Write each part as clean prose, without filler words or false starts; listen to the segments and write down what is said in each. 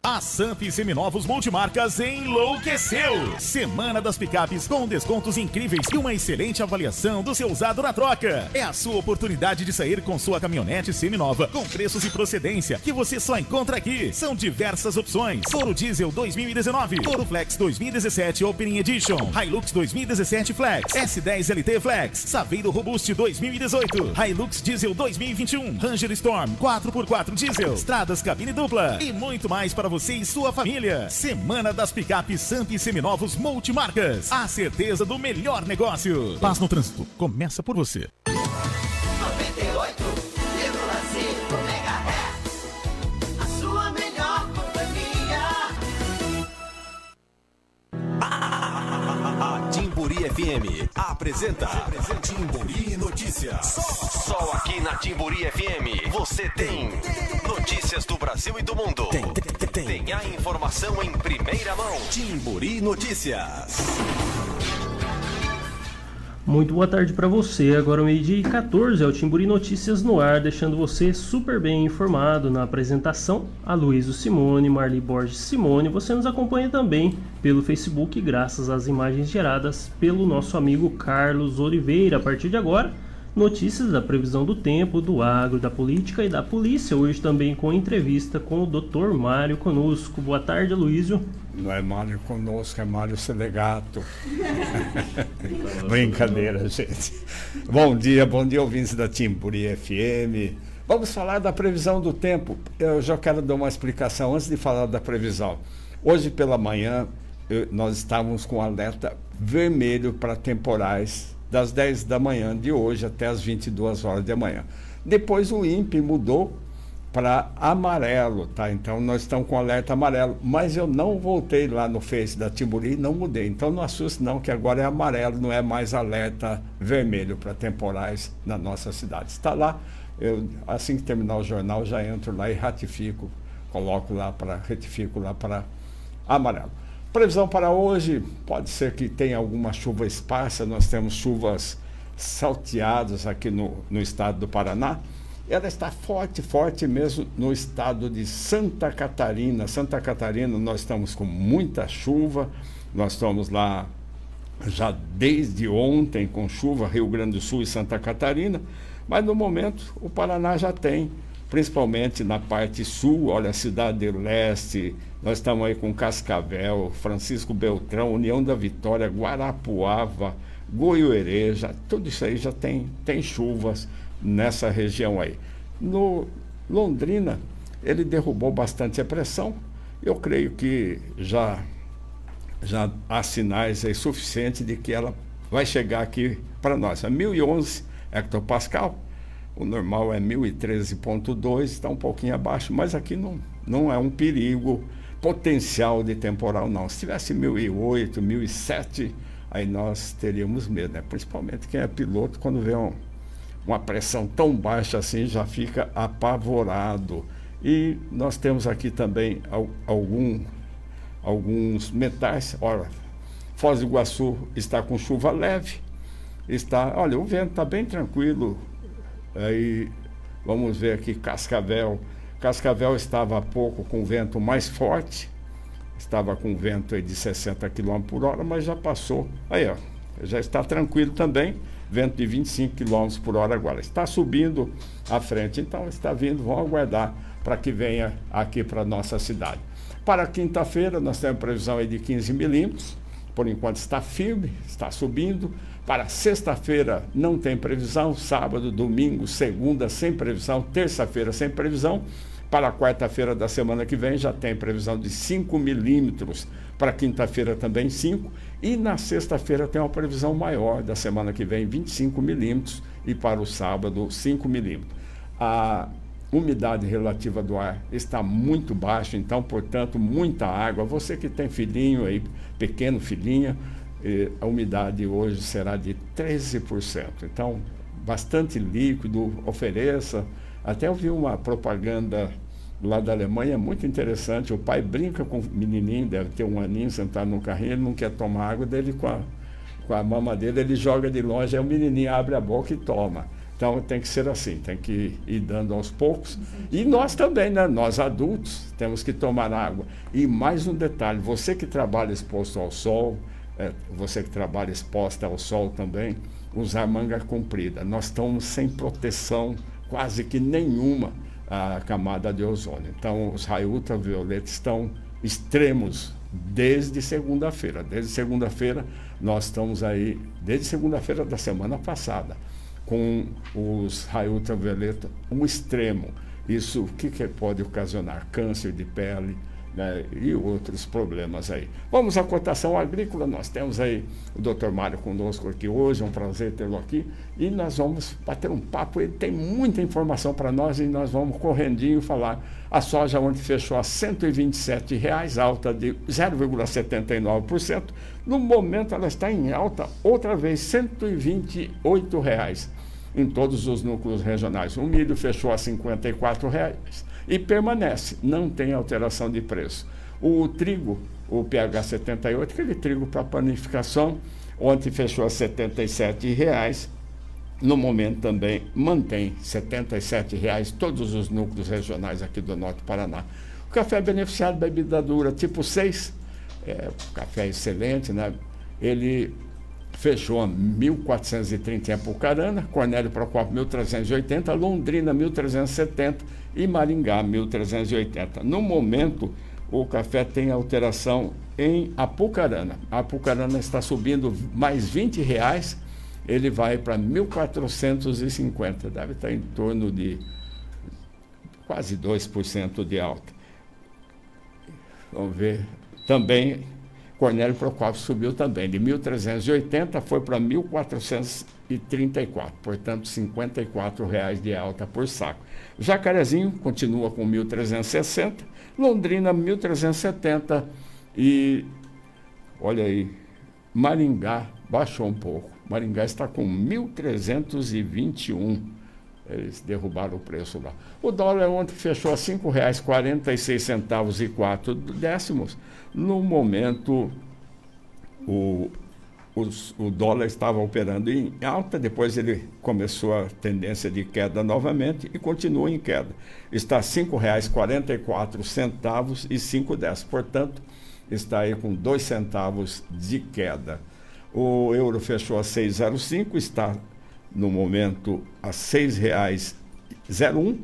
A Samp Seminovos Multimarcas enlouqueceu! Semana das picapes com descontos incríveis e uma excelente avaliação do seu usado na troca. É a sua oportunidade de sair com sua caminhonete seminova com preços e procedência que você só encontra aqui. São diversas opções: Toro Diesel 2019, Toro Flex 2017 Opening Edition, Hilux 2017 Flex, S10 LT Flex, Saveiro Robust 2018, Hilux Diesel 2021, Ranger Storm 4x4 Diesel, Estradas cabine dupla e muito mais para você e sua família. Semana das picapes Samp Seminovos Multimarcas. A certeza do melhor negócio. Paz no trânsito. Começa por você. 98,5 MHz. A sua melhor companhia. Timburi FM apresenta Timburi Notícias. Só aqui na Timburi FM você tem notícias do Brasil e do mundo. Tem a informação em primeira mão. Timburi Notícias. Muito boa tarde para você. Agora o meio-dia e 14 é o Timburi Notícias no ar, deixando você super bem informado. Na apresentação, Aloysio Simone, Marli Borges Simone. Você nos acompanha também pelo Facebook, graças às imagens geradas pelo nosso amigo Carlos Oliveira. A partir de agora, notícias da previsão do tempo, do agro, da política e da polícia. Hoje também com entrevista com o Dr. Mário conosco. Boa tarde, Aloysio. Não é Mário conosco, é Mário Selegato. Brincadeira, gente. Bom dia, ouvintes da Timburi FM. Vamos falar da previsão do tempo. Eu já quero dar uma explicação antes de falar da previsão. Hoje pela manhã, nós estávamos com alerta vermelho para temporais das 10 da manhã de hoje até as 22 horas da manhã. Depois o INPE mudou para amarelo, tá? Então nós estamos com alerta amarelo, mas eu não voltei lá no Face da Timburi e não mudei. Então não assuste não, que agora é amarelo, não é mais alerta vermelho para temporais na nossa cidade. Está lá, eu assim que terminar o jornal já entro lá e ratifico, retifico lá para amarelo. Previsão para hoje, pode ser que tenha alguma chuva esparsa, nós temos chuvas salteadas aqui no estado do Paraná. Ela está forte mesmo no estado de Santa Catarina. Santa Catarina, nós estamos com muita chuva, nós estamos lá já desde ontem com chuva, Rio Grande do Sul e Santa Catarina, mas no momento o Paraná já tem, principalmente na parte sul, olha, Cidade do Leste, nós estamos aí com Cascavel, Francisco Beltrão, União da Vitória, Guarapuava, Goiuereja, tudo isso aí já tem chuvas nessa região aí. No Londrina, ele derrubou bastante a pressão. Eu creio que já há sinais aí suficientes de que ela vai chegar aqui para nós. É 1011 hectopascal, o normal é 1013,2, está um pouquinho abaixo, mas aqui não é um perigo potencial de temporal não. Se tivesse 1008, 1007, aí nós teríamos medo, né? Principalmente quem é piloto, quando vê uma pressão tão baixa assim, já fica apavorado. E nós temos aqui também alguns metais. Olha, Foz do Iguaçu está com chuva leve. Olha, o vento está bem tranquilo. Aí vamos ver aqui Cascavel. Cascavel estava há pouco com vento mais forte. Estava com vento aí de 60 km por hora, mas já passou. Aí, ó, já está tranquilo também. Vento de 25 km por hora agora. Está subindo à frente, então está vindo, vamos aguardar para que venha aqui para a nossa cidade. Para quinta-feira, nós temos previsão aí de 15 milímetros, por enquanto está firme, está subindo. Para sexta-feira não tem previsão, sábado, domingo, segunda sem previsão, terça-feira sem previsão. Para a quarta-feira da semana que vem já tem previsão de 5 milímetros, para quinta-feira também 5, e na sexta-feira tem uma previsão maior da semana que vem, 25 milímetros, e para o sábado 5 milímetros. A umidade relativa do ar está muito baixa, então, portanto, muita água. Você que tem filhinho aí, pequeno, filhinha, a umidade hoje será de 13%. Então, bastante líquido, ofereça. Até eu vi uma propaganda lá da Alemanha, muito interessante. O pai brinca com o menininho, deve ter um aninho, sentado no carrinho, ele não quer tomar água dele com a mama dele, ele joga de longe, aí o menininho abre a boca e toma. Então tem que ser assim, tem que ir dando aos poucos. E nós também, né? Nós adultos temos que tomar água. E mais um detalhe, você que trabalha exposto ao sol, você que trabalha exposta ao sol também, usar manga comprida. Nós estamos sem proteção quase que nenhuma a camada de ozônio. Então os raios ultravioletas estão extremos desde segunda-feira. Desde segunda-feira nós estamos aí, desde segunda-feira da semana passada, com os raios ultravioleta, um extremo. Isso o que pode ocasionar? Câncer de pele, né, e outros problemas aí. Vamos à cotação agrícola. Nós temos aí o Dr. Mário conosco aqui hoje, é um prazer tê-lo aqui, e nós vamos bater um papo. Ele tem muita informação para nós e nós vamos correndinho falar. A soja ontem fechou a R$ 127,00, alta de 0,79%. No momento ela está em alta outra vez, R$ 128,00 em todos os núcleos regionais. O milho fechou a R$ 54,00 e permanece, não tem alteração de preço. O trigo, o PH 78, aquele trigo para panificação, ontem fechou a R$ 77,00. No momento também mantém R$ 77,00 todos os núcleos regionais aqui do Norte do Paraná. O café beneficiado bebida dura tipo 6, café excelente, né? Ele fechou a 1.430 em Apucarana, Cornélio Procópio 1.380, Londrina 1.370 e Maringá 1.380. No momento, o café tem alteração em Apucarana. A Apucarana está subindo mais R$ 20,00, ele vai para 1.450, deve estar em torno de quase 2% de alta. Vamos ver. Também Cornélio Procópio subiu também, de 1.380 foi para 1.434, portanto R$ 54,00 de alta por saco. Jacarezinho continua com 1.360, Londrina 1.370 e, olha aí, Maringá baixou um pouco. Maringá está com 1.321. Eles derrubaram o preço lá. O dólar ontem fechou a R$ 5,46,04. No momento, o dólar estava operando em alta, depois ele começou a tendência de queda novamente e continua em queda. Está R$ 5,44 e 5,10. Portanto, está aí com 2 centavos de queda. O euro fechou a 6,05, está no momento a R$ 6,01.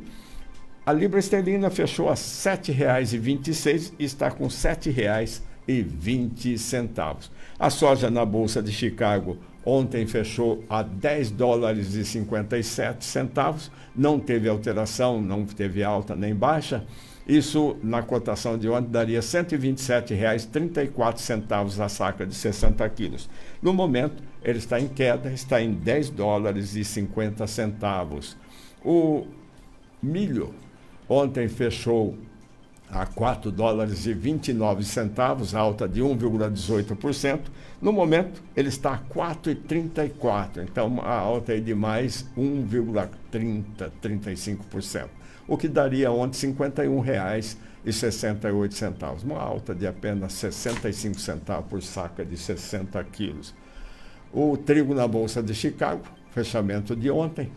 A libra esterlina fechou a R$ 7,26 e está com R$ 7,20. A soja na Bolsa de Chicago ontem fechou a $10,57. Não teve alteração, não teve alta nem baixa. Isso, na cotação de ontem, daria R$ 127,34 a saca de 60 quilos. No momento, ele está em queda, está em $10,50. O milho ontem fechou a $4,29, alta de 1,18%. No momento, ele está a 4,34, então uma alta aí de mais 1,35%. O que daria ontem R$ 51,68, uma alta de apenas 65 centavos por saca de 60 quilos. O trigo na Bolsa de Chicago, fechamento de ontem,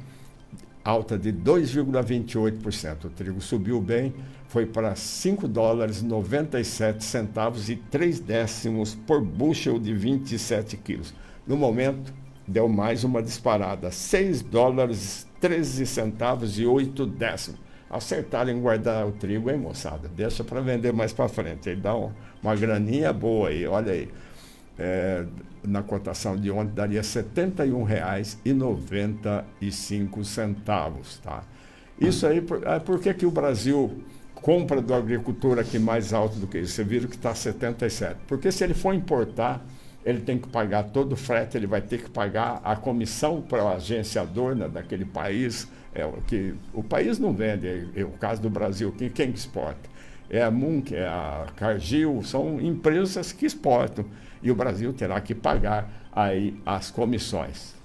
alta de 2,28%. O trigo subiu bem, foi para $5,97 e 0,03 por bushel de 27 quilos. No momento, deu mais uma disparada, $6,13 e 8 décimos. Acertaram em guardar o trigo, hein, moçada? Deixa para vender mais para frente. Ele dá uma graninha boa aí, olha aí. Na cotação de ontem daria R$ 71,95, tá? Isso aí, por que o Brasil compra do agricultor aqui mais alto do que isso? Você viram que está 77. Porque se ele for importar, ele tem que pagar todo o frete, ele vai ter que pagar a comissão para o agenciador, né, daquele país. O país não vende, é o caso do Brasil, quem exporta? É a Munk, é a Cargill, são empresas que exportam. E o Brasil terá que pagar aí as comissões.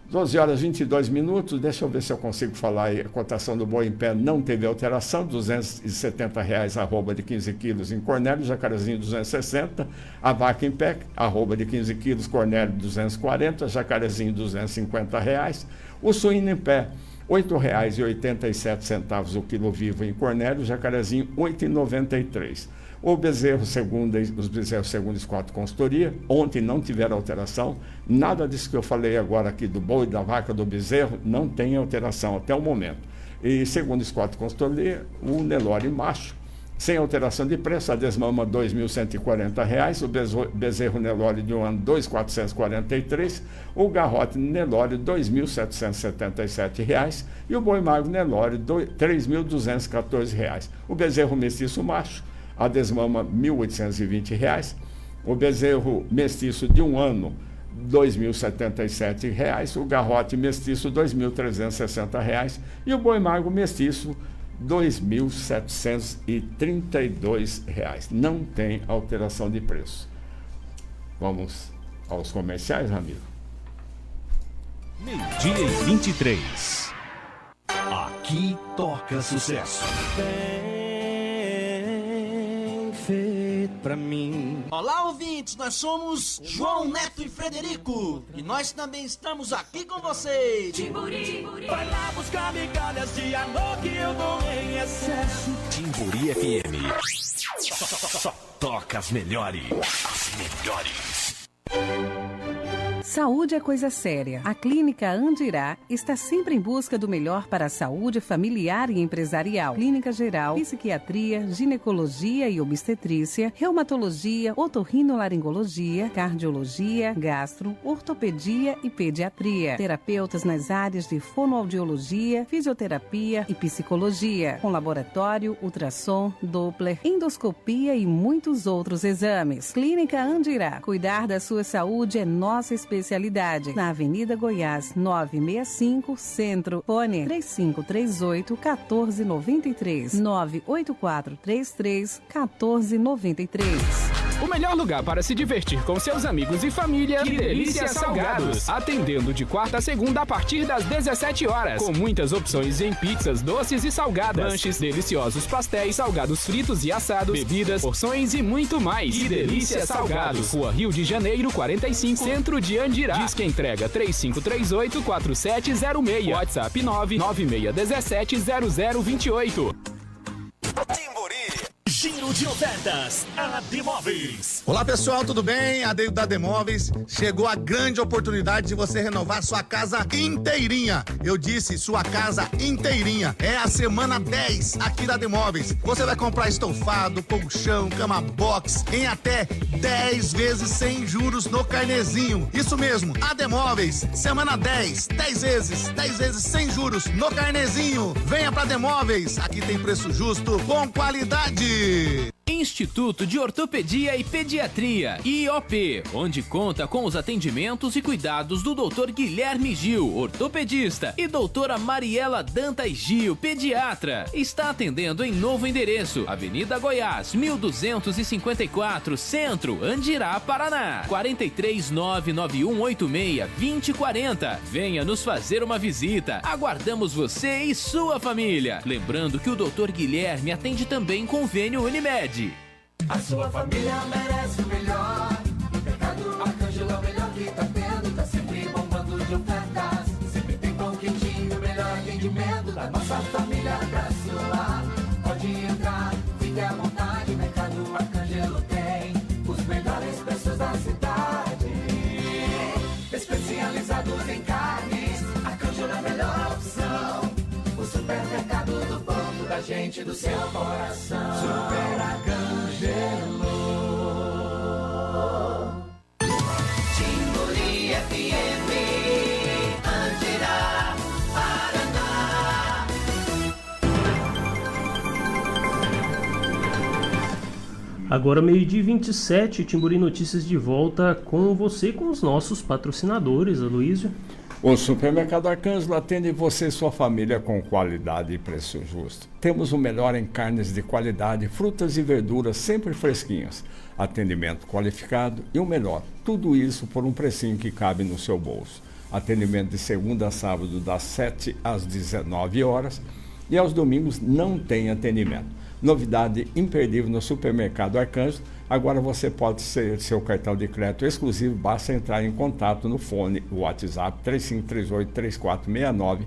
12 horas e 22 minutos, deixa eu ver se eu consigo falar aí. A cotação do boi em pé não teve alteração, R$ 270 arroba de 15 quilos em Cornélio, Jacarezinho 260, a vaca em pé, arroba de 15 quilos, Cornélio 240, Jacarezinho 250 reais, o suíno em pé, R$ 8,87 o quilo vivo em Cornélio, Jacarezinho R$ 8,93. O bezerro os bezerros segundo Scott Consultoria, ontem não tiveram alteração, nada disso que eu falei agora aqui do boi, da vaca, do bezerro, não tem alteração até o momento. E segundo Scott Consultoria, o Nelore macho, sem alteração de preço, a desmama R$ 2.140, o bezerro Nelore de um ano R$ 2.443, o garrote Nelore R$ 2.777 e o boi magro Nelore R$ 3.214. O bezerro mestiço macho, a desmama R$ 1.820, o bezerro mestiço de um ano R$ 2.077, o garrote mestiço R$ 2.360 e o boi magro mestiço R$ 2.732. Não tem alteração de preço. Vamos aos comerciais, Ramiro. 12:23. Aqui toca sucesso. Feito pra mim. Olá, ouvintes, nós somos João, Neto e Frederico e nós também estamos aqui com vocês. Timburi, vai lá buscar migalhas de amor que eu dou em excesso. Timburi FM. Só toca as melhores. As melhores. Saúde é coisa séria. A Clínica Andirá está sempre em busca do melhor para a saúde familiar e empresarial. Clínica geral, psiquiatria, ginecologia e obstetrícia, reumatologia, otorrinolaringologia, cardiologia, gastro, ortopedia e pediatria. Terapeutas nas áreas de fonoaudiologia, fisioterapia e psicologia, com laboratório, ultrassom, Doppler, endoscopia e muitos outros exames. Clínica Andirá. Cuidar da sua saúde é nossa especialidade. Na Avenida Goiás, 965, Centro. Fone 3538-1493. 98433-1493. O melhor lugar para se divertir com seus amigos e família. Que Delícia Salgados. Atendendo de quarta a segunda a partir das 17 horas. Com muitas opções em pizzas, doces e salgadas. Lanches, deliciosos pastéis, salgados fritos e assados, bebidas, porções e muito mais. Que Delícia Salgados. Rua Rio de Janeiro, 45, Centro de Andirá. Disque entrega 3538-4706. WhatsApp 996170028. Giro de ofertas, AD Móveis. Olá pessoal, tudo bem? Adeio da AD Móveis. Chegou a grande oportunidade de você renovar sua casa inteirinha. Eu disse sua casa inteirinha. É a semana 10 aqui da AD Móveis. Você vai comprar estofado, colchão, cama box em até 10 vezes sem juros no carnezinho. Isso mesmo, AD Móveis, semana 10 vezes sem juros no carnezinho. Venha pra AD Móveis, aqui tem preço justo com qualidade. Instituto de Ortopedia e Pediatria, IOP, onde conta com os atendimentos e cuidados do Dr. Guilherme Gil, ortopedista, e doutora Mariela Dantas Gil, pediatra. Está atendendo em novo endereço, Avenida Goiás, 1254, Centro, Andirá, Paraná, 43991862040. Venha nos fazer uma visita. Aguardamos você e sua família. Lembrando que o Dr. Guilherme atende também convênio Unimed. A sua família merece o melhor. Mercado Arcângelo é o melhor que tá tendo. Tá sempre bombando de ofertas. Sempre tem pão quentinho, melhor atendimento da nossa família pra sua. Pode entrar, fique à vontade. Mercado Arcângelo tem os melhores preços da cidade. Especializados em carnes, Arcângelo é a melhor opção. O supermercado do povo, da gente, do seu coração. Super Arcângelo. Timburi FM, Andirá, Paraná. Agora, 12:27, Timburi Notícias de volta com você, com os nossos patrocinadores, Aloysio. O Supermercado Arcângelo atende você e sua família com qualidade e preço justo. Temos o melhor em carnes de qualidade, frutas e verduras sempre fresquinhas, atendimento qualificado e o melhor. Tudo isso por um precinho que cabe no seu bolso. Atendimento de segunda a sábado, das 7 às 19 horas. E aos domingos não tem atendimento. Novidade imperdível no Supermercado Arcanjo. Agora você pode ser seu cartão de crédito exclusivo. Basta entrar em contato no fone, o WhatsApp 3538-3469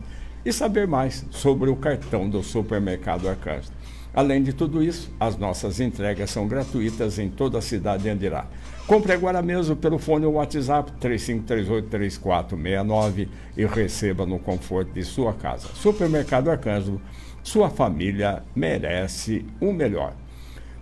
e saber mais sobre o cartão do Supermercado Arcanjo. Além de tudo isso, as nossas entregas são gratuitas em toda a cidade de Andirá. Compre agora mesmo pelo fone ou WhatsApp 3538-3469 e receba no conforto de sua casa. Supermercado Arcanjo, sua família merece o melhor.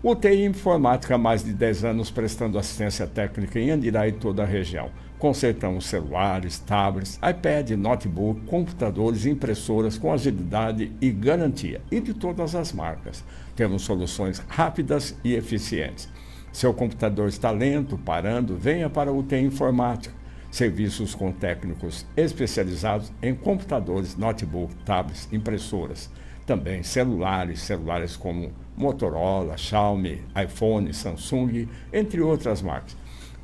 UTI Informática há mais de 10 anos prestando assistência técnica em Andirá e toda a região. Consertamos celulares, tablets, iPad, notebook, computadores e impressoras com agilidade e garantia. E de todas as marcas. Temos soluções rápidas e eficientes. Seu computador está lento, parando, venha para a UTI Informática. Serviços com técnicos especializados em computadores, notebook, tablets, impressoras. Também celulares como Motorola, Xiaomi, iPhone, Samsung, entre outras marcas.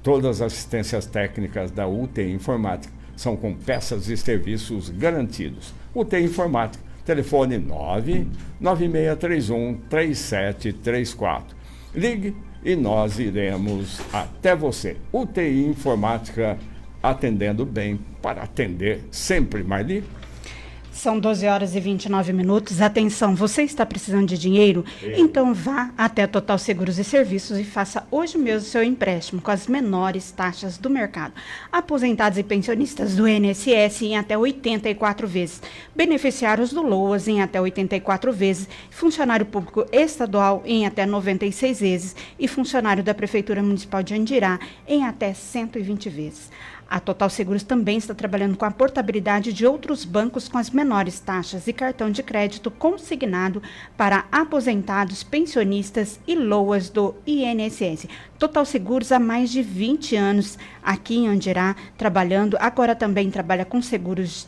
Todas as assistências técnicas da UTI Informática são com peças e serviços garantidos. UTI Informática, telefone 99631-3734. Ligue e nós iremos até você. UTI Informática, atendendo bem para atender sempre, Marli. São 12 horas e 29 minutos. Atenção, você está precisando de dinheiro? Então vá até Total Seguros e Serviços e faça hoje mesmo seu empréstimo com as menores taxas do mercado. Aposentados e pensionistas do INSS em até 84 vezes. Beneficiários do LOAS em até 84 vezes. Funcionário público estadual em até 96 vezes. E funcionário da Prefeitura Municipal de Andirá em até 120 vezes. A Total Seguros também está trabalhando com a portabilidade de outros bancos com as menores taxas e cartão de crédito consignado para aposentados, pensionistas e LOAS do INSS. Total Seguros há mais de 20 anos aqui em Andirá, trabalhando. Agora também trabalha com seguros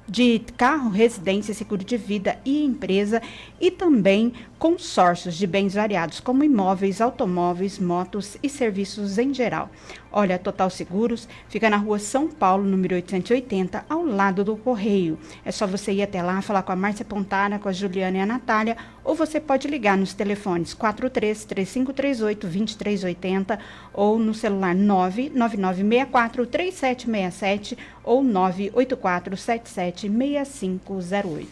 de carro, residência, seguro de vida e empresa e também consórcios de bens variados, como imóveis, automóveis, motos e serviços em geral. Olha, Total Seguros fica na rua São Paulo, número 880, ao lado do Correio. É só você ir até lá, falar com a Márcia Pontara, com a Juliana e a Natália, ou você pode ligar nos telefones 43-3538-2380 ou no celular 99964-3767 ou 984-776508.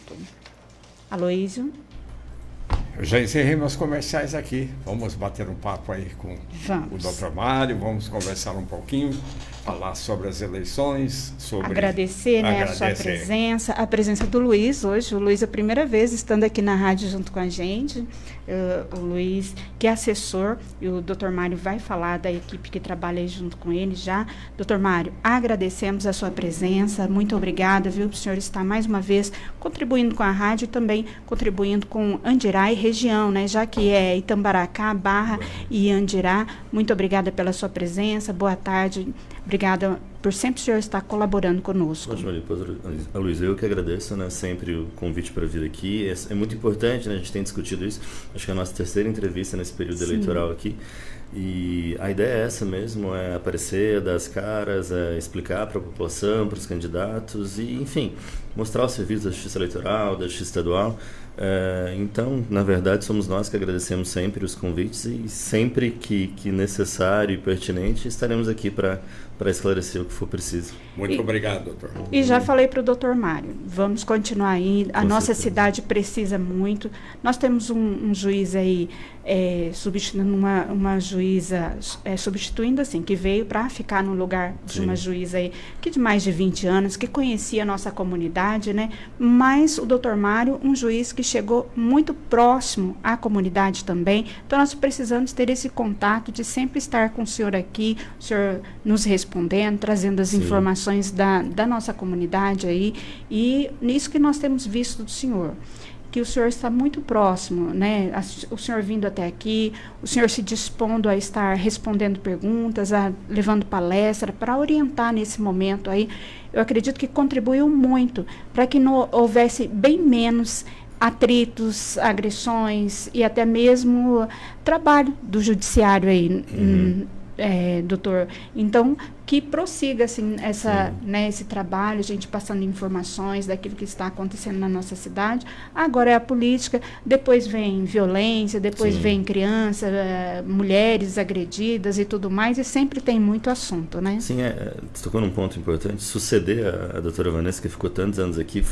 Aloísio? Eu já encerrei meus comerciais aqui. Vamos bater um papo aí com o Dr. Mário, vamos conversar um pouquinho, falar sobre as eleições, sobre... Agradecer, né, a sua presença, a presença do Luiz hoje. O Luiz é a primeira vez estando aqui na rádio junto com a gente. O Luiz, que é assessor, e o Dr. Mário vai falar da equipe que trabalha aí junto com ele já. Dr. Mário, agradecemos a sua presença, muito obrigada, viu? O senhor está mais uma vez contribuindo com a rádio e também contribuindo com Andirá e região, né? Já que é Itambaracá, Barra e Andirá. Muito obrigada pela sua presença, boa tarde, obrigada por sempre o senhor estar colaborando conosco. Luiz, eu que agradeço, né, sempre o convite para vir aqui. É muito importante, né, a gente tem discutido isso, acho que é a nossa terceira entrevista nesse período eleitoral aqui. E a ideia é essa mesmo, é aparecer, dar as caras, é explicar para a população, para os candidatos e, enfim, mostrar o serviço da Justiça Eleitoral, da Justiça Estadual. Então, na verdade, somos nós que agradecemos sempre os convites e sempre que necessário e pertinente estaremos aqui para esclarecer o que for preciso. Muito obrigado, doutor. E já falei para o doutor Mário, vamos continuar aí, a nossa cidade precisa muito. Nós temos um juiz aí, substituindo uma juíza, substituindo assim, que veio para ficar no lugar de uma juíza aí, que de mais de 20 anos, que conhecia a nossa comunidade, né? Mas o doutor Mário, um juiz que chegou muito próximo à comunidade também, então nós precisamos ter esse contato de sempre estar com o senhor aqui, o senhor nos respondendo, trazendo as informações da nossa comunidade aí, e nisso que nós temos visto do senhor, que o senhor está muito próximo, né? O senhor vindo até aqui, o senhor se dispondo a estar respondendo perguntas, levando palestra, para orientar nesse momento aí, eu acredito que contribuiu muito para que não houvesse bem menos atritos, agressões e até mesmo trabalho do judiciário aí. doutor. Então, que prossiga assim, esse trabalho, a gente passando informações daquilo que está acontecendo na nossa cidade. Agora é a política, depois vem violência, depois vem criança, mulheres agredidas e tudo mais, e sempre tem muito assunto, né? Sim, você tocou num ponto importante. Suceder a doutora Vanessa, que ficou tantos anos aqui,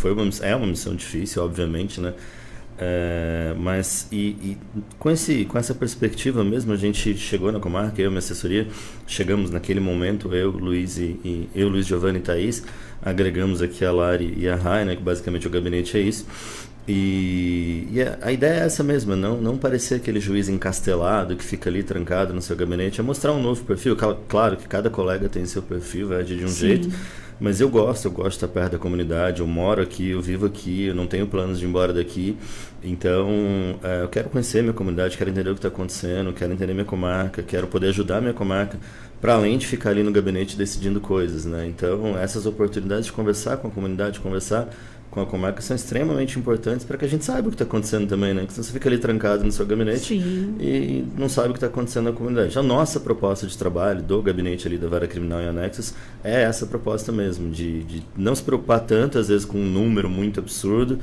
é uma missão difícil, obviamente, né? Mas com essa perspectiva mesmo, a gente chegou na comarca, eu e minha assessoria, chegamos naquele momento, eu, Luiz Giovanni e Thaís, agregamos aqui a Lari e a Rai, né, que basicamente o gabinete é isso. E a ideia é essa mesma, não parecer aquele juiz encastelado que fica ali trancado no seu gabinete, é mostrar um novo perfil. Claro que cada colega tem seu perfil, vai agir de um jeito, mas eu gosto de estar perto da comunidade, eu moro aqui, eu vivo aqui, eu não tenho planos de ir embora daqui, então eu quero conhecer minha comunidade, quero entender o que está acontecendo, quero entender minha comarca, quero poder ajudar a minha comarca, para além de ficar ali no gabinete decidindo coisas, né? Então essas oportunidades de conversar com a comunidade, conversar com a comarca são extremamente importantes para que a gente saiba o que está acontecendo também, né? Que senão você fica ali trancado no seu gabinete e não sabe o que está acontecendo na comunidade. A nossa proposta de trabalho do gabinete ali da Vara Criminal e Anexos é essa proposta mesmo, de não se preocupar tanto, às vezes, com um número muito absurdo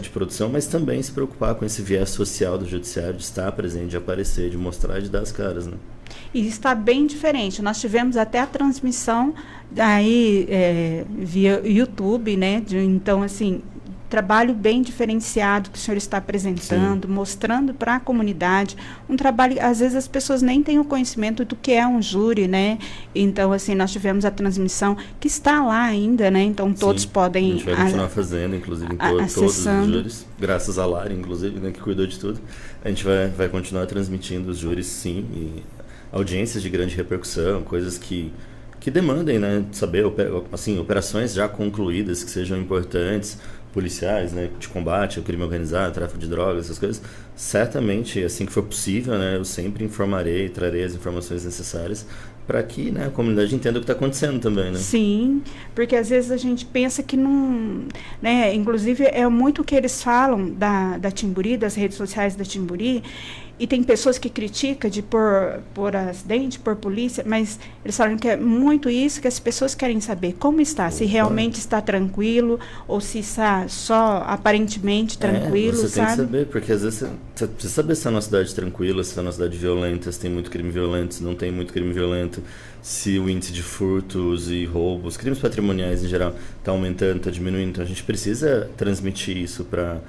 de produção, mas também se preocupar com esse viés social do judiciário, de estar presente, de aparecer, de mostrar, de dar as caras, né? E está bem diferente. Nós tivemos até a transmissão aí via YouTube, né? Então, assim, trabalho bem diferenciado que o senhor está apresentando, mostrando para a comunidade um trabalho, às vezes as pessoas nem têm o conhecimento do que é um júri, né? Então, assim, nós tivemos a transmissão que está lá ainda, né? Então, todos podem... A gente vai continuar fazendo, inclusive, em todos os júris, graças a Lari, inclusive, né, que cuidou de tudo. A gente vai continuar transmitindo os júris, sim, e audiências de grande repercussão, coisas que demandem, né, saber, assim, operações já concluídas que sejam importantes, policiais, né, de combate ao crime organizado, tráfico de drogas, essas coisas. Certamente, assim que for possível, né, eu sempre informarei, trarei as informações necessárias para que, né, a comunidade entenda o que está acontecendo também, né? Sim, porque às vezes a gente pensa que não... Né, inclusive, é muito o que eles falam da Timburi, das redes sociais da Timburi, e tem pessoas que criticam de por acidente, por polícia, mas eles falam que é muito isso que as pessoas querem saber. Como está? Se realmente está tranquilo ou se está só aparentemente tranquilo, você sabe? Tem que saber, porque às vezes você precisa saber se é uma cidade tranquila, se é uma cidade violenta, se tem muito crime violento, se não tem muito crime violento, se o índice de furtos e roubos, crimes patrimoniais em geral, está aumentando, está diminuindo. Então a gente precisa transmitir isso para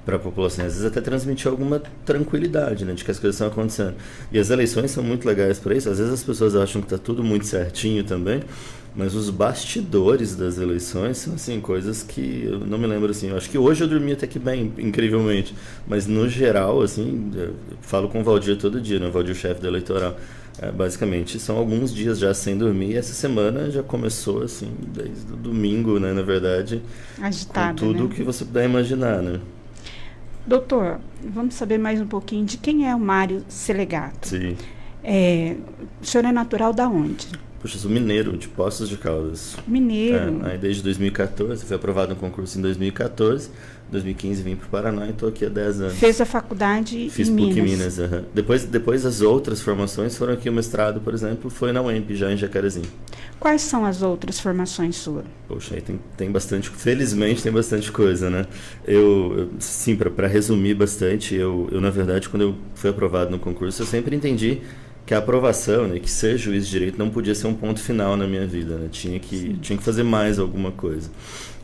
a população, às vezes até transmitir alguma tranquilidade, né, de que as coisas estão acontecendo. E as eleições são muito legais para isso. Às vezes as pessoas acham que está tudo muito certinho também, mas os bastidores das eleições são, assim, coisas que eu não me lembro, assim, eu acho que hoje eu dormi até que bem, incrivelmente, mas no geral, assim, eu falo com o Valdir todo dia, né, o Valdir, chefe do eleitoral, basicamente são alguns dias já sem dormir, e essa semana já começou, assim, desde o domingo, né, na verdade, agitado, com tudo, né, que você puder imaginar, né. Doutor, vamos saber mais um pouquinho de quem é o Mário Selegato. Sim. O senhor é natural da onde? Puxa, eu sou mineiro, de Poços de Caldas. Mineiro. Aí desde 2014, fui aprovado no concurso em 2014, 2015 vim para o Paraná e estou aqui há 10 anos. Fez a faculdade Fiz em Minas? PUC Minas, Depois as outras formações foram aqui, o mestrado, por exemplo, foi na UEMP, já em Jacarezinho. Quais são as outras formações suas? Poxa, aí tem bastante, felizmente tem bastante coisa, né? Sim, para resumir bastante, eu na verdade, quando eu fui aprovado no concurso, eu sempre entendi que a aprovação, né, que ser juiz de direito não podia ser um ponto final na minha vida, né? Tinha que fazer mais alguma coisa.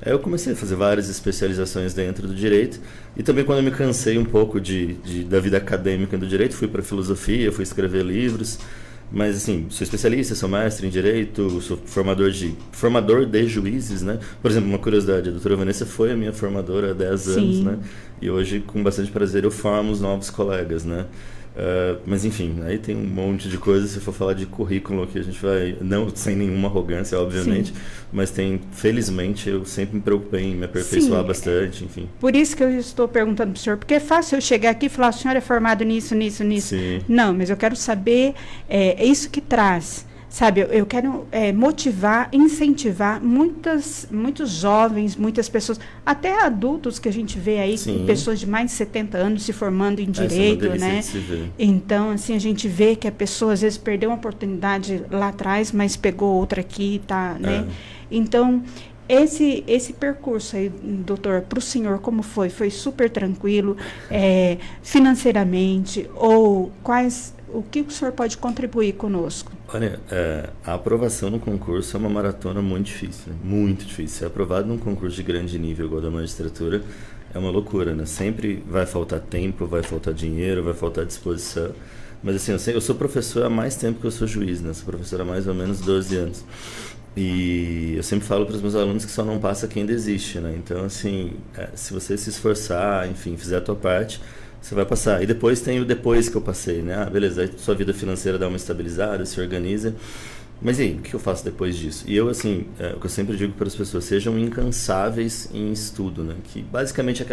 Aí eu comecei a fazer várias especializações dentro do direito, e também quando eu me cansei um pouco da vida acadêmica do direito, fui para filosofia, fui escrever livros, mas assim, sou especialista, sou mestre em direito, sou formador de juízes, né? Por exemplo, uma curiosidade, a doutora Vanessa foi a minha formadora há 10 anos, né? E hoje, com bastante prazer, eu formo os novos colegas, né? Mas enfim, aí tem um monte de coisas. Se for falar de currículo aqui, a gente vai, não sem nenhuma arrogância, obviamente, mas felizmente eu sempre me preocupei em me aperfeiçoar bastante, enfim. Por isso que eu estou perguntando para o senhor, porque é fácil eu chegar aqui e falar, o senhor é formado nisso. Sim. Não, mas eu quero saber, é isso que traz, sabe, eu quero motivar, incentivar muitos jovens, muitas pessoas, até adultos que a gente vê aí, pessoas de mais de 70 anos se formando em direito, né? Então, assim, a gente vê que a pessoa às vezes perdeu uma oportunidade lá atrás, mas pegou outra aqui, tá, né? Então, esse percurso aí, doutor, para o senhor, como foi? Foi super tranquilo, financeiramente, ou o que o senhor pode contribuir conosco? Olha, a aprovação no concurso é uma maratona muito difícil, né? Muito difícil. Ser aprovado num concurso de grande nível igual da magistratura é uma loucura, né? Sempre vai faltar tempo, vai faltar dinheiro, vai faltar disposição. Mas assim, eu sou professor há mais tempo que eu sou juiz, né? Sou professor há mais ou menos 12 anos. E eu sempre falo para os meus alunos que só não passa quem desiste, né? Então, assim, se você se esforçar, enfim, fizer a tua parte, você vai passar. E depois tem o depois que eu passei, né? Beleza, aí sua vida financeira dá uma estabilizada, se organiza. Mas e aí, o que eu faço depois disso? E eu, assim, o que eu sempre digo para as pessoas, sejam incansáveis em estudo, né? Que basicamente é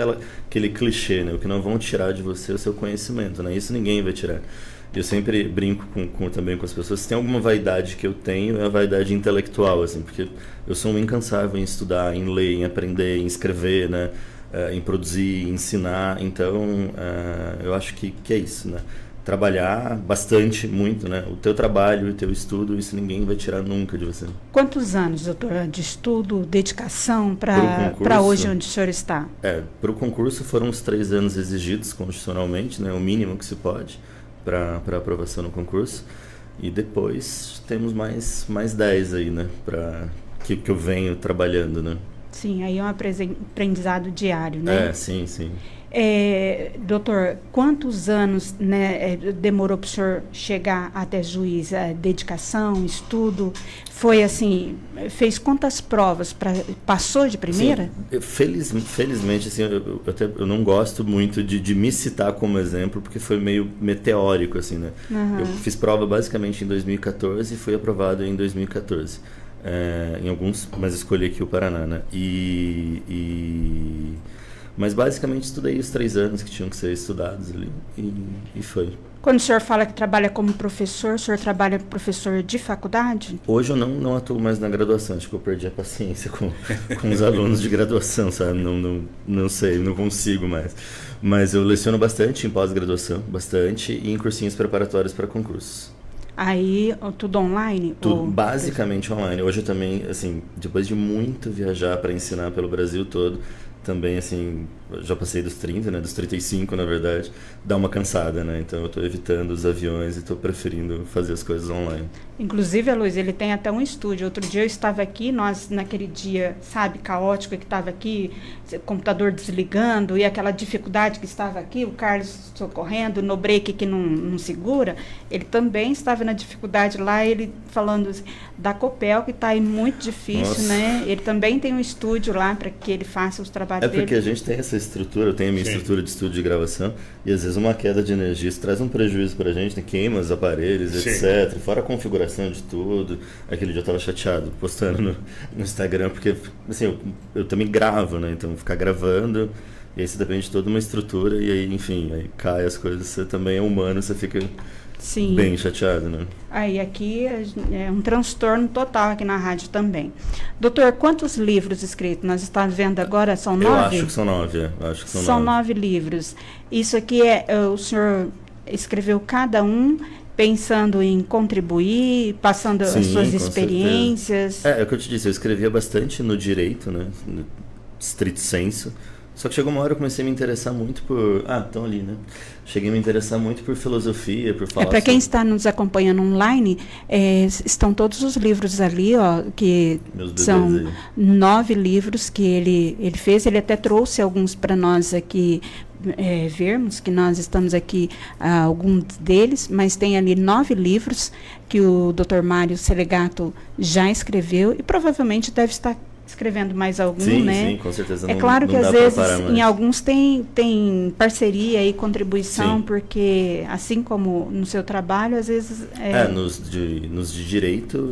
aquele clichê, né? O que não vão tirar de você é o seu conhecimento, né? Isso ninguém vai tirar. Eu sempre brinco também com as pessoas, se tem alguma vaidade que eu tenho, é a vaidade intelectual, assim, porque eu sou um incansável em estudar, em ler, em aprender, em escrever, né? Em produzir, em ensinar. Então, eu acho que é isso, né? Trabalhar bastante, muito, né? O teu trabalho e o teu estudo, isso ninguém vai tirar nunca de você. Quantos anos, doutor, de estudo, dedicação para hoje onde o senhor está? Para o concurso foram uns 3 anos exigidos constitucionalmente, né? O mínimo que se pode para aprovação no concurso. E depois temos mais 10 aí, né? Que eu venho trabalhando, né? Sim, aí é um aprendizado diário, né? Sim. Doutor, quantos anos, né, demorou para o senhor chegar até juiz? dedicação, estudo, foi assim, fez quantas provas? Passou de primeira? Sim, felizmente, assim, eu não gosto muito de me citar como exemplo, porque foi meio meteórico, assim, né? Eu fiz prova basicamente em 2014 e fui aprovado em 2014. Em alguns, mas escolhi aqui o Paraná, né? Mas basicamente estudei os 3 anos que tinham que ser estudados ali e foi. Quando o senhor fala que trabalha como professor, o senhor trabalha professor de faculdade? Hoje eu não atuo mais na graduação, acho que eu perdi a paciência com os alunos de graduação, sabe? Não sei, não consigo mais. Mas eu leciono bastante em pós-graduação, bastante, e em cursinhos preparatórios para concursos. Aí, tudo online? Tudo basicamente online. Hoje eu também, assim, depois de muito viajar para ensinar pelo Brasil todo, também, assim, já passei dos 30, né, dos 35, na verdade, dá uma cansada, né, então eu estou evitando os aviões e estou preferindo fazer as coisas online. Inclusive, Luiz, ele tem até um estúdio. Outro dia eu estava aqui, nós naquele dia, sabe, caótico que estava aqui, computador desligando e aquela dificuldade que estava aqui, o Carlos socorrendo, no break que não segura, ele também estava na dificuldade lá, ele falando assim, da Copel, que está aí muito difícil, né, ele também tem um estúdio lá para que ele faça os trabalhos dele. Porque a gente tem essa estrutura, eu tenho a minha estrutura de estúdio de gravação, e às vezes uma queda de energia isso traz um prejuízo para a gente, né? Queima os aparelhos, etc. Fora a configuração de tudo. Aquele dia eu estava chateado, postando no Instagram, porque assim, eu também gravo, né? Então ficar gravando, e aí você depende de toda uma estrutura, e aí, enfim, aí cai as coisas, você também é humano, você fica bem chateado, né? Aí aqui é um transtorno total aqui na rádio também. Doutor, quantos livros escritos? Nós estamos vendo agora, são 9? Eu acho que são 9, acho que são 9 livros. Isso aqui o senhor escreveu cada um pensando em contribuir, passando as suas experiências? É o que eu te disse, eu escrevia bastante no direito, né? No stricto sensu. Só que chegou uma hora eu comecei a me interessar muito por... estão ali, né? Cheguei a me interessar muito por filosofia, por falar para quem está nos acompanhando online, estão todos os livros ali, ó, que são 9 livros que ele fez. Ele até trouxe alguns para nós aqui vermos, que nós estamos aqui, alguns deles, mas tem ali 9 livros que o Dr. Mário Selegato já escreveu e provavelmente deve estar escrevendo mais algum, né? Sim, com certeza. É claro que às vezes em alguns tem parceria e contribuição, porque assim como no seu trabalho, às vezes... Nos de direito,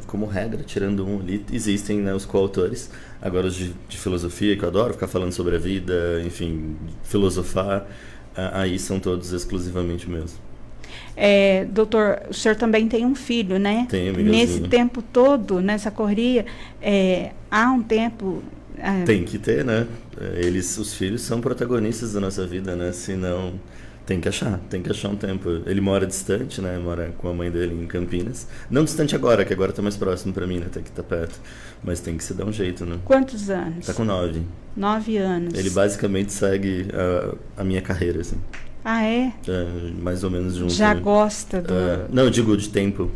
como regra, tirando um ali, existem, né, os coautores. Agora os de filosofia, que eu adoro ficar falando sobre a vida, enfim, filosofar, aí são todos exclusivamente meus. Doutor, o senhor também tem um filho, né? Tenho, nesse tempo todo, nessa correria, há um tempo... Tem que ter, né? Os filhos são protagonistas da nossa vida, né? Senão, tem que achar um tempo. Ele mora distante, né? Mora com a mãe dele em Campinas. Não distante agora, que agora tá mais próximo para mim, né? Até que tá perto. Mas tem que se dar um jeito, né? Quantos anos? Tá com 9. 9 anos. Ele basicamente segue a minha carreira, assim. Ah, é? Mais ou menos junto. Já né? gosta do... Não, eu digo de tempo.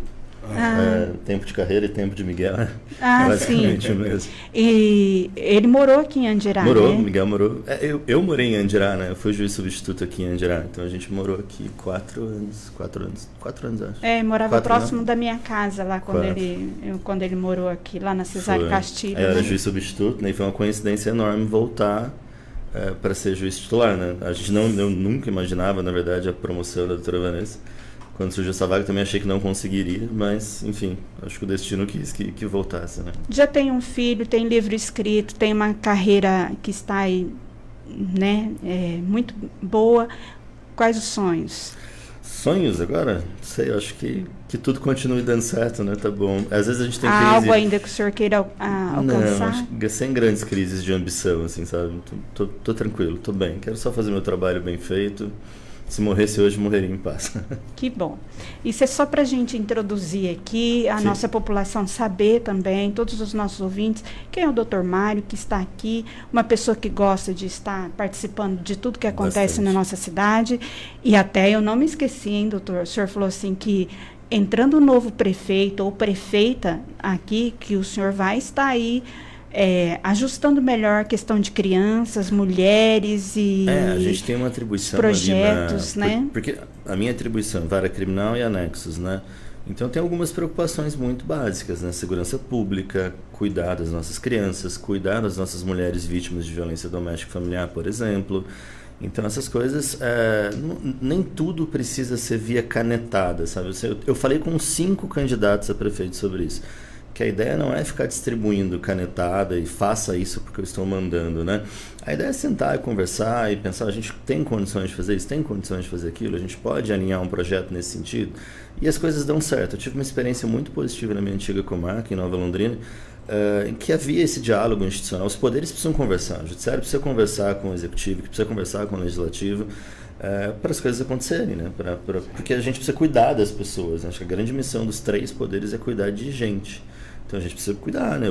Tempo de carreira e tempo de Miguel. Basicamente sim. mesmo. E ele morou aqui em Andirá, morou, né? Miguel morou. Eu morei em Andirá, né? Eu fui juiz substituto aqui em Andirá. Então a gente morou aqui 4 anos, acho. Morava próximo da minha casa lá quando ele morou aqui, lá na Cesário Castilho. Eu era juiz substituto, né? E foi uma coincidência enorme voltar para ser juiz titular, né? Eu nunca imaginava, na verdade, a promoção da doutora Vanessa. Quando surgiu essa vaga, também achei que não conseguiria, mas, enfim, acho que o destino quis que voltasse, né? Já tem um filho, tem livro escrito, tem uma carreira que está aí, né, muito boa. Quais os sonhos? Sonhos agora? Não sei, eu acho que tudo continue dando certo, né? Tá bom. Às vezes a gente tem crise... Há algo ainda que o senhor queira alcançar? Não, acho que sem grandes crises de ambição, assim, sabe? Tô tranquilo, tô bem. Quero só fazer meu trabalho bem feito. Se morresse hoje, morreria em paz. Que bom. Isso é só para a gente introduzir aqui, a nossa população saber também, todos os nossos ouvintes, quem é o Dr. Mário, que está aqui, uma pessoa que gosta de estar participando de tudo que acontece na nossa cidade. E até eu não me esqueci, hein, doutor? O senhor falou assim que entrando um novo prefeito ou prefeita aqui, que o senhor vai estar aí ajustando melhor a questão de crianças, mulheres e a gente tem uma atribuição projetos, ali né? Porque a minha atribuição é vara criminal e anexos, né? Então tem algumas preocupações muito básicas, né? Segurança pública, cuidar das nossas crianças, cuidar das nossas mulheres vítimas de violência doméstica e familiar, por exemplo. Então essas coisas, nem tudo precisa ser via canetada, sabe? Eu falei com 5 candidatos a prefeito sobre isso. Que a ideia não é ficar distribuindo canetada e faça isso porque eu estou mandando, né? A ideia é sentar e conversar e pensar, a gente tem condições de fazer isso, tem condições de fazer aquilo, a gente pode alinhar um projeto nesse sentido e as coisas dão certo. Eu tive uma experiência muito positiva na minha antiga comarca, em Nova Londrina, em que havia esse diálogo institucional. Os poderes precisam conversar, o judiciário precisa conversar com o executivo, que precisa conversar com o legislativo, para as coisas acontecerem, né? Porque a gente precisa cuidar das pessoas, né? Acho que a grande missão dos 3 poderes é cuidar de gente. Então a gente precisa cuidar, né?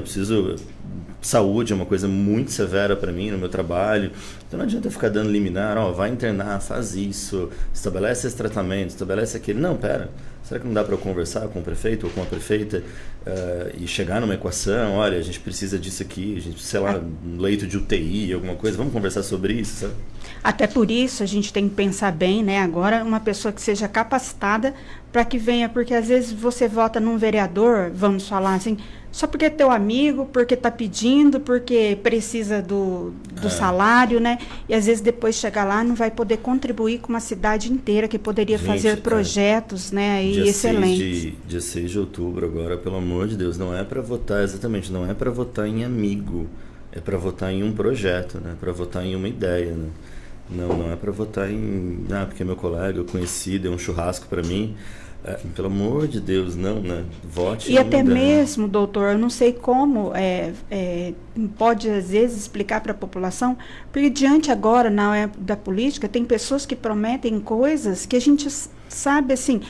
Saúde é uma coisa muito severa para mim no meu trabalho. Então não adianta ficar dando liminar, vai internar, faz isso, estabelece esse tratamento, estabelece aquele. Não, pera. Será que não dá para eu conversar com o prefeito ou com a prefeita e chegar numa equação? Olha, a gente precisa disso aqui, a gente, sei lá, um leito de UTI, alguma coisa. Vamos conversar sobre isso, sabe? Até por isso a gente tem que pensar bem, né? Agora uma pessoa que seja capacitada para que venha, porque às vezes você vota num vereador, vamos falar assim, só porque é teu amigo, porque está pedindo, porque precisa do salário, né? E às vezes depois chegar lá não vai poder contribuir com uma cidade inteira que poderia fazer projetos, né? E excelentes. Dia 6 de outubro agora, pelo amor de Deus, não é para votar, exatamente, não é para votar em amigo, é para votar em um projeto, né? Para votar em uma ideia, né? Não é para votar em... porque é meu colega, eu conheci, deu um churrasco para mim. Pelo amor de Deus, não, né? Vote. E até mesmo, doutor, eu não sei como pode, às vezes, explicar para a população, porque diante agora, na época da política, tem pessoas que prometem coisas que a gente sabe, assim...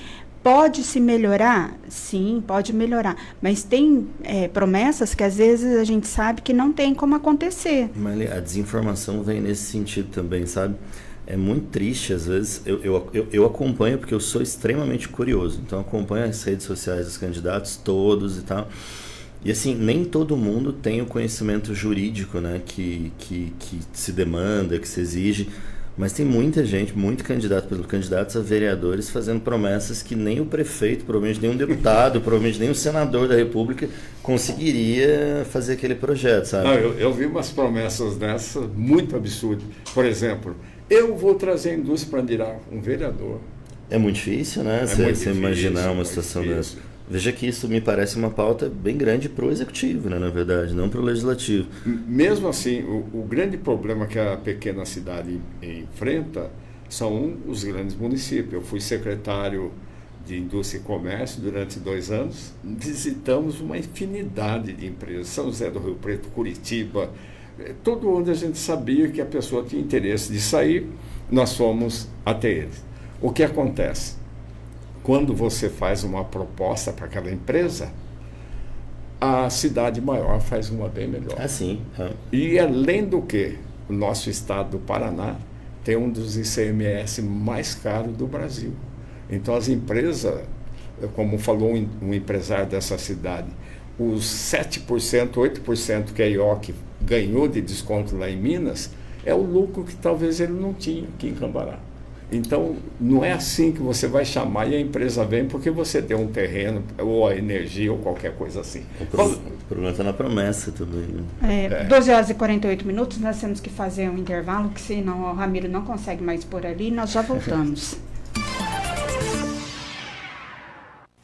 Pode se melhorar? Sim, pode melhorar. Mas tem promessas que às vezes a gente sabe que não tem como acontecer. Mas a desinformação vem nesse sentido também, sabe? É muito triste, às vezes. Eu acompanho porque eu sou extremamente curioso. Então, eu acompanho as redes sociais dos candidatos todos e tal. E assim, nem todo mundo tem o conhecimento jurídico, né? Que se demanda, que se exige. Mas tem muita gente, muito candidatos a vereadores fazendo promessas que nem o prefeito, provavelmente nem um deputado, provavelmente nem um senador da República conseguiria fazer aquele projeto, sabe? Eu vi umas promessas dessas muito absurdas. Por exemplo, eu vou trazer a indústria para Andirá, um vereador. É muito difícil, né? Você imaginar uma situação dessa. Veja que isso me parece uma pauta bem grande para o executivo, né, na verdade, não para o legislativo. Mesmo assim, o grande problema que a pequena cidade enfrenta são os grandes municípios. Eu fui secretário de Indústria e Comércio durante 2 anos. Visitamos uma infinidade de empresas, São José do Rio Preto, Curitiba, todo onde a gente sabia que a pessoa tinha interesse de sair, nós fomos até eles. O que acontece? Quando você faz uma proposta para aquela empresa, a cidade maior faz uma bem melhor. Sim. E além do que, o nosso estado do Paraná tem um dos ICMS mais caros do Brasil. Então as empresas, como falou um empresário dessa cidade, os 7%, 8% que a IOC ganhou de desconto lá em Minas, é o lucro que talvez ele não tinha aqui em Cambará. Então, não é assim que você vai chamar e a empresa vem porque você deu um terreno, ou a energia, ou qualquer coisa assim. O problema está na promessa também, né? 12 horas e 48 minutos, nós temos que fazer um intervalo, que senão o Ramiro não consegue mais por ali, nós já voltamos.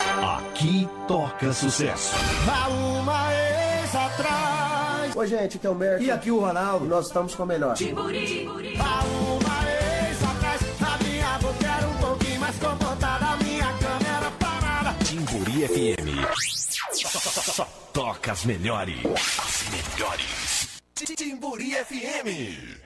Aqui toca sucesso. Há uma ex atrás. Oi, gente, aqui é o Merck. E aqui o Ronaldo. Nós estamos com a melhor. Timburi. Há uma ex atrás. A minha boca era um pouquinho mais comportada. A minha câmera parada. Timburi FM. Só toca as melhores. As melhores. Timburi FM.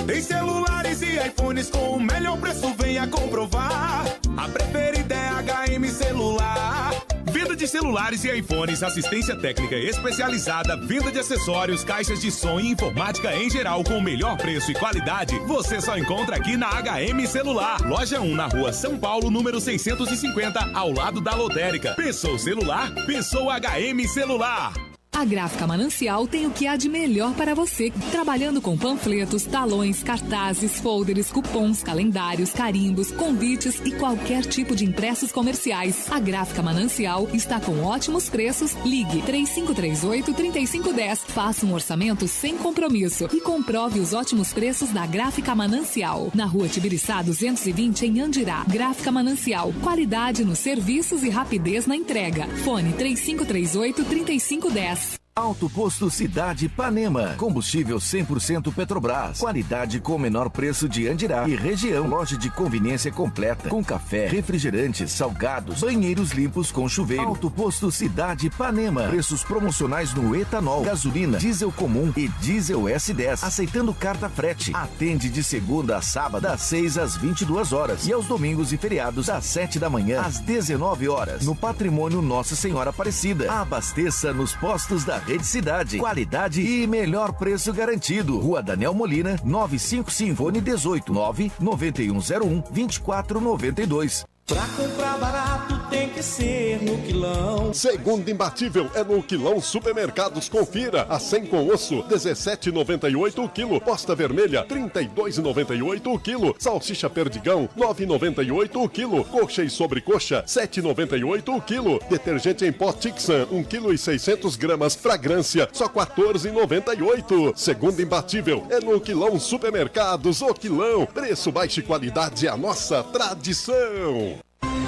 Tem celulares e iPhones com o melhor preço, venha comprovar. A preferida é HM Celular. Venda de celulares e iPhones, assistência técnica especializada, venda de acessórios, caixas de som e informática em geral com o melhor preço e qualidade. Você só encontra aqui na HM Celular. Loja 1 na rua São Paulo, número 650, ao lado da lotérica. Pensou celular? Pensou HM Celular. A Gráfica Manancial tem o que há de melhor para você, trabalhando com panfletos, talões, cartazes, folders, cupons, calendários, carimbos, convites e qualquer tipo de impressos comerciais. A Gráfica Manancial está com ótimos preços. Ligue 3538-3510. Faça um orçamento sem compromisso e comprove os ótimos preços da Gráfica Manancial. Na rua Tibiriçá 220, em Andirá. Gráfica Manancial. Qualidade nos serviços e rapidez na entrega. Fone 3538-3510. Alto Posto Cidade Ipanema. Combustível 100% Petrobras. Qualidade com o menor preço de Andirá e região. Loja de conveniência completa com café, refrigerantes, salgados, banheiros limpos com chuveiro. Alto Posto Cidade Ipanema. Preços promocionais no etanol, gasolina, diesel comum e diesel S10. Aceitando carta frete. Atende de segunda a sábado das 6 às 22 horas e aos domingos e feriados das 7 da manhã às 19 horas. No Patrimônio Nossa Senhora Aparecida. Abasteça nos postos da Rede Cidade. Qualidade e melhor preço garantido. Rua Daniel Molina, 955, fone 18 99101 2492. Pra comprar barato tem que ser no Quilão. Segundo imbatível é no Quilão Supermercados. Confira. A 100 com osso, 17,98 o quilo. Posta vermelha, 32,98 o quilo. Salsicha perdigão, 9,98 o quilo. Coxa e sobrecoxa, 7,98 o quilo. Detergente em pó Tixan, 1,6 kg. Fragrância, só 14,98. Segundo imbatível é no Quilão Supermercados. O Quilão. Preço, baixa e qualidade é a nossa tradição.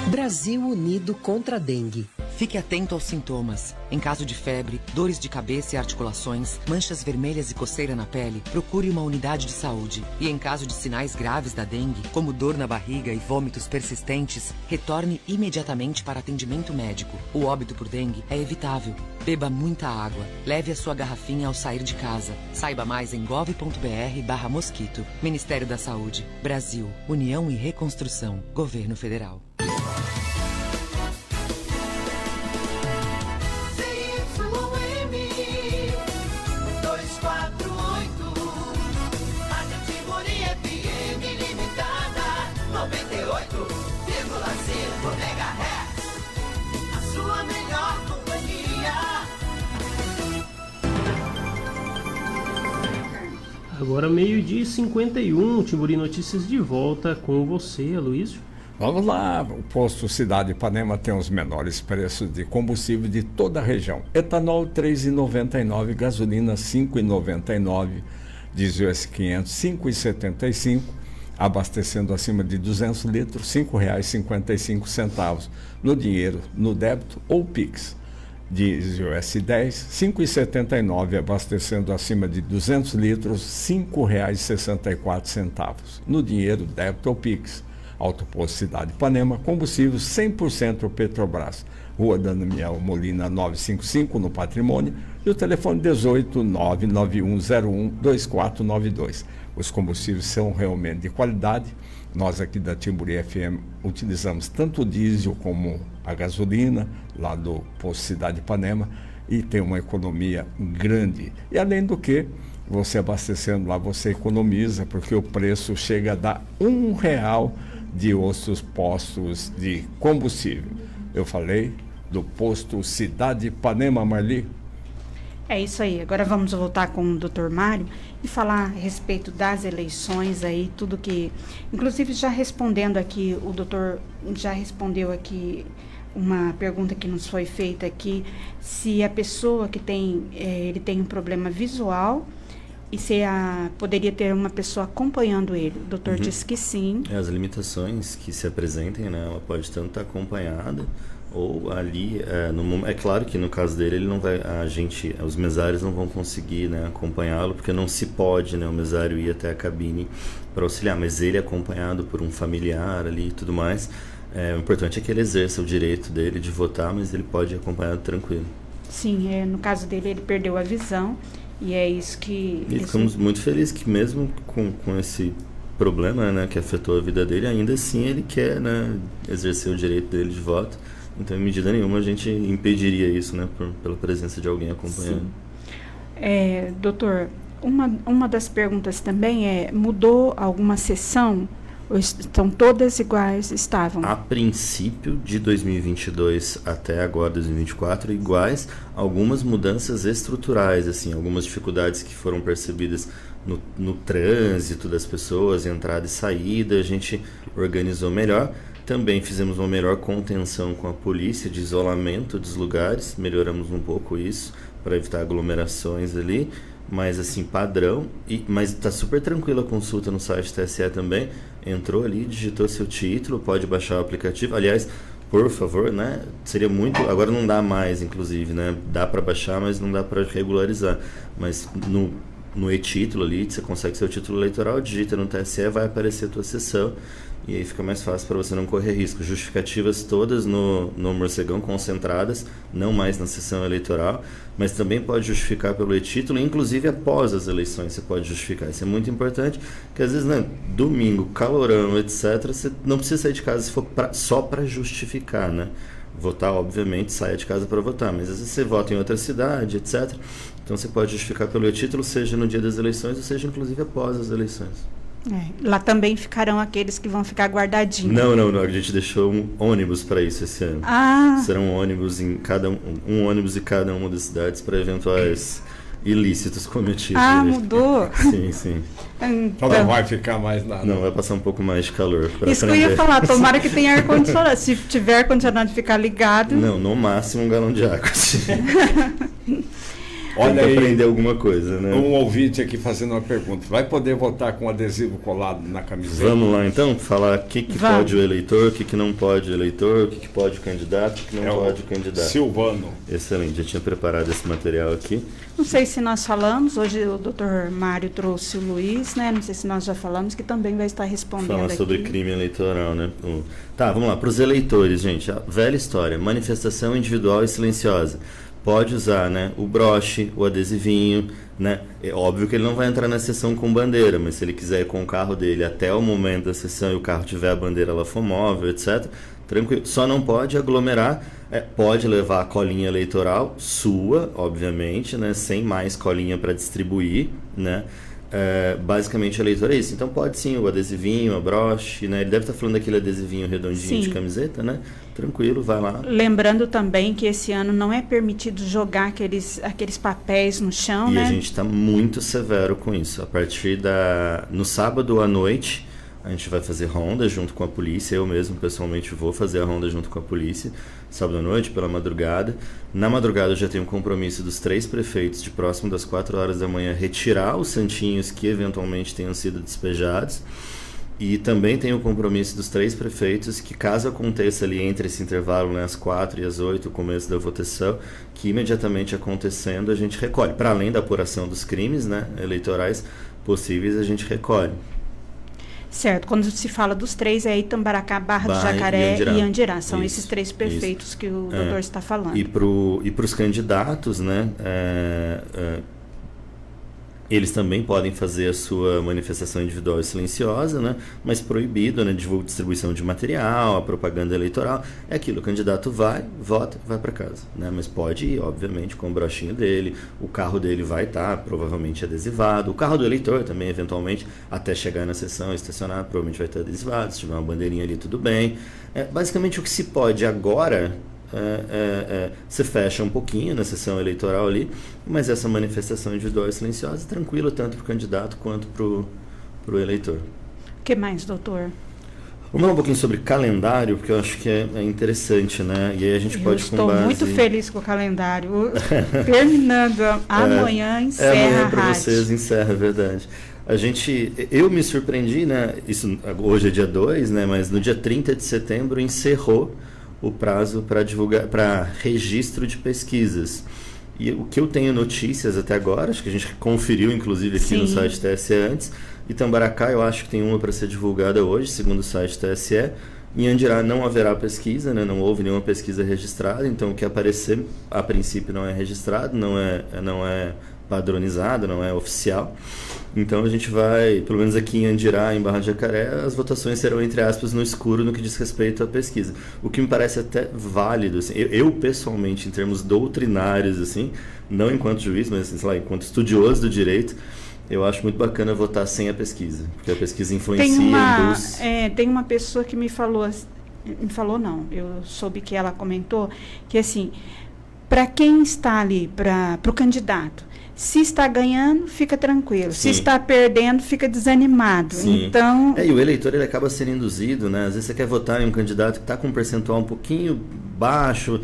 Brasil Unido contra a Dengue. Fique atento aos sintomas. Em caso de febre, dores de cabeça e articulações, manchas vermelhas e coceira na pele, procure uma unidade de saúde. E em caso de sinais graves da dengue, como dor na barriga e vômitos persistentes, retorne imediatamente para atendimento médico. O óbito por dengue é evitável. Beba muita água. Leve a sua garrafinha ao sair de casa. Saiba mais em gov.br/mosquito. Ministério da Saúde. Brasil. União e Reconstrução. Governo Federal. Agora 12h51, Timburi Notícias de volta com você, Aloysio. Vamos lá, o posto Cidade Ipanema tem os menores preços de combustível de toda a região. Etanol R$ 3,99, gasolina R$ 5,99, diesel S500 R$ 5,75, abastecendo acima de 200 litros R$ 5,55 no dinheiro, no débito ou Pix. Diesel S10, 5,79, abastecendo acima de 200 litros, R$ 5,64. No dinheiro, débito ou Pix. Autoposto Cidade Ipanema, combustível 100% Petrobras. Rua Daniel Molina 955, no Patrimônio, e o telefone 18-99101-2492. Os combustíveis são realmente de qualidade. Nós aqui da Timburi FM utilizamos tanto o diesel como a gasolina, lá do Posto Cidade Ipanema, e tem uma economia grande. E além do que, você abastecendo lá, você economiza, porque o preço chega a dar R$1 de outros postos de combustível. Eu falei do posto Cidade Ipanema, Marli. É isso aí. Agora vamos voltar com o Dr. Mário e falar a respeito das eleições aí, tudo que... Inclusive, já respondendo aqui, o doutor já respondeu aqui uma pergunta que nos foi feita aqui, se a pessoa que tem, ele tem um problema visual e se poderia ter uma pessoa acompanhando ele. O doutor disse que sim. As limitações que se apresentem, né, ela pode tanto estar acompanhada ou ali, é claro que no caso dele, ele não vai, os mesários não vão conseguir, né, acompanhá-lo, porque não se pode, né, o mesário ir até a cabine para auxiliar, mas ele acompanhado por um familiar ali e tudo mais, o importante é que ele exerça o direito dele de votar, mas ele pode ir acompanhado tranquilo. Sim, no caso dele, ele perdeu a visão, e é isso que... E ficamos muito felizes que mesmo com esse problema, né, que afetou a vida dele, ainda assim ele quer, né, exercer o direito dele de voto. Então, em medida nenhuma, a gente impediria isso, né, pela presença de alguém acompanhando. Doutor, uma das perguntas também mudou alguma sessão? Ou estão todas iguais? Estavam? A princípio, de 2022 até agora, 2024, iguais. Algumas mudanças estruturais, assim, algumas dificuldades que foram percebidas no trânsito das pessoas, entrada e saída, a gente organizou melhor. Também fizemos uma melhor contenção com a polícia, de isolamento dos lugares, melhoramos um pouco isso, para evitar aglomerações ali, mas assim, padrão, mas está super tranquila a consulta no site TSE também, entrou ali, digitou seu título, pode baixar o aplicativo, aliás, por favor, né, seria muito, agora não dá mais, inclusive, né, dá para baixar, mas não dá para regularizar, mas no e-título ali, você consegue seu título eleitoral, digita no TSE, vai aparecer a tua sessão, e aí fica mais fácil para você não correr risco. Justificativas todas no morcegão concentradas, não mais na sessão eleitoral, mas também pode justificar pelo e-título, inclusive após as eleições você pode justificar. Isso é muito importante, porque às vezes, né, domingo, calorão, etc., você não precisa sair de casa se for só para justificar, né? Votar, obviamente, saia de casa para votar, mas às vezes você vota em outra cidade, etc. Então você pode justificar pelo e-título, seja no dia das eleições, ou seja, inclusive após as eleições. Lá também ficarão aqueles que vão ficar guardadinhos. Não, a gente deixou um ônibus para isso esse ano. Serão ônibus em um ônibus em cada uma das cidades para eventuais ilícitos cometidos. Mudou? Sim. Então não vai ficar mais nada. Não, vai passar um pouco mais de calor. Isso que eu ia falar, tomara que tenha ar-condicionado. Se tiver ar-condicionado, ficar ligado. Não, no máximo um galão de água. Olha aí, aprender alguma coisa, né? Um ouvinte aqui fazendo uma pergunta. Vai poder votar com adesivo colado na camiseta? Vamos lá então, falar o que pode o eleitor, o que não pode o eleitor, o que pode o candidato, o que não pode o candidato. Silvano. Excelente, já tinha preparado esse material aqui. Não sei se nós falamos, hoje o doutor Mário trouxe o Luiz, né? Não sei se nós já falamos, que também vai estar respondendo Falar sobre crime eleitoral, né? Tá, vamos lá, para os eleitores, gente, a velha história, manifestação individual e silenciosa. Pode usar, né, o broche, o adesivinho, né? É óbvio que ele não vai entrar na sessão com bandeira, mas se ele quiser ir com o carro dele até o momento da sessão e o carro tiver a bandeira lá for móvel, etc., tranquilo. Só não pode aglomerar, pode levar a colinha eleitoral sua, obviamente, né, sem mais colinha para distribuir, né? Basicamente o eleitor é isso. Então pode sim o adesivinho, a broche, né? Ele deve estar falando daquele adesivinho redondinho de camiseta, né? Tranquilo, vai lá. Lembrando também que esse ano não é permitido jogar aqueles papéis no chão, né? E a gente está muito severo com isso. A partir no sábado à noite, a gente vai fazer ronda junto com a polícia. Eu mesmo, pessoalmente, vou fazer a ronda junto com a polícia. Sábado à noite, pela madrugada. Na madrugada eu já tenho um compromisso dos 3 prefeitos de próximo das 4 horas da manhã retirar os santinhos que eventualmente tenham sido despejados. E também tem o compromisso dos 3 prefeitos que, caso aconteça ali entre esse intervalo, né, às 4 e às 8, o começo da votação, que imediatamente acontecendo a gente recolhe. Para além da apuração dos crimes, né, eleitorais possíveis, a gente recolhe. Certo. Quando se fala dos 3, é Itambaracá, Barra do Jacaré e Andirá. São esses 3 prefeitos que o doutor está falando. E para os candidatos, né, eles também podem fazer a sua manifestação individual e silenciosa, né? Mas proibido, né? Distribuição de material, a propaganda eleitoral. É aquilo, o candidato vai, vota, vai para casa, né? Mas pode ir, obviamente, com o brochinho dele, o carro dele vai estar provavelmente adesivado, o carro do eleitor também, eventualmente, até chegar na sessão, estacionar, provavelmente vai estar adesivado, se tiver uma bandeirinha ali, tudo bem. Basicamente, o que se pode agora... se fecha um pouquinho na sessão eleitoral ali, mas essa manifestação individual e silenciosa é tranquila tanto para o candidato quanto para o eleitor. O que mais, doutor? Vamos falar um pouquinho sobre calendário, porque eu acho que é interessante, né? E aí a gente pode com base... Estou muito feliz com o calendário. Terminando, amanhã encerra amanhã a para rádio. vocês encerra, é verdade. Eu me surpreendi, né? Isso, hoje é dia 2, né? Mas no dia 30 de setembro encerrou o prazo para registro de pesquisas. E o que eu tenho notícias até agora, acho que a gente conferiu inclusive aqui no site TSE antes, Itambaracá eu acho que tem uma para ser divulgada hoje, segundo o site TSE. Em Andirá não haverá pesquisa, né? Não houve nenhuma pesquisa registrada, então o que aparecer a princípio não é registrado, não é padronizado, não é oficial. Então a gente vai, pelo menos aqui em Andirá, em Barra do Jacaré, as votações serão, entre aspas, no escuro no que diz respeito à pesquisa. O que me parece até válido, assim, eu pessoalmente, em termos doutrinários, assim, não enquanto juiz, mas assim, sei lá, enquanto estudioso do direito, eu acho muito bacana votar sem a pesquisa, porque a pesquisa influencia, induz... Tem uma pessoa que me falou não, eu soube que ela comentou, que assim, para quem está ali, para o candidato, se está ganhando, fica tranquilo. Sim. Se está perdendo, fica desanimado. Sim. Então... E o eleitor ele acaba sendo induzido, né? Às vezes você quer votar em um candidato que está com um percentual um pouquinho baixo.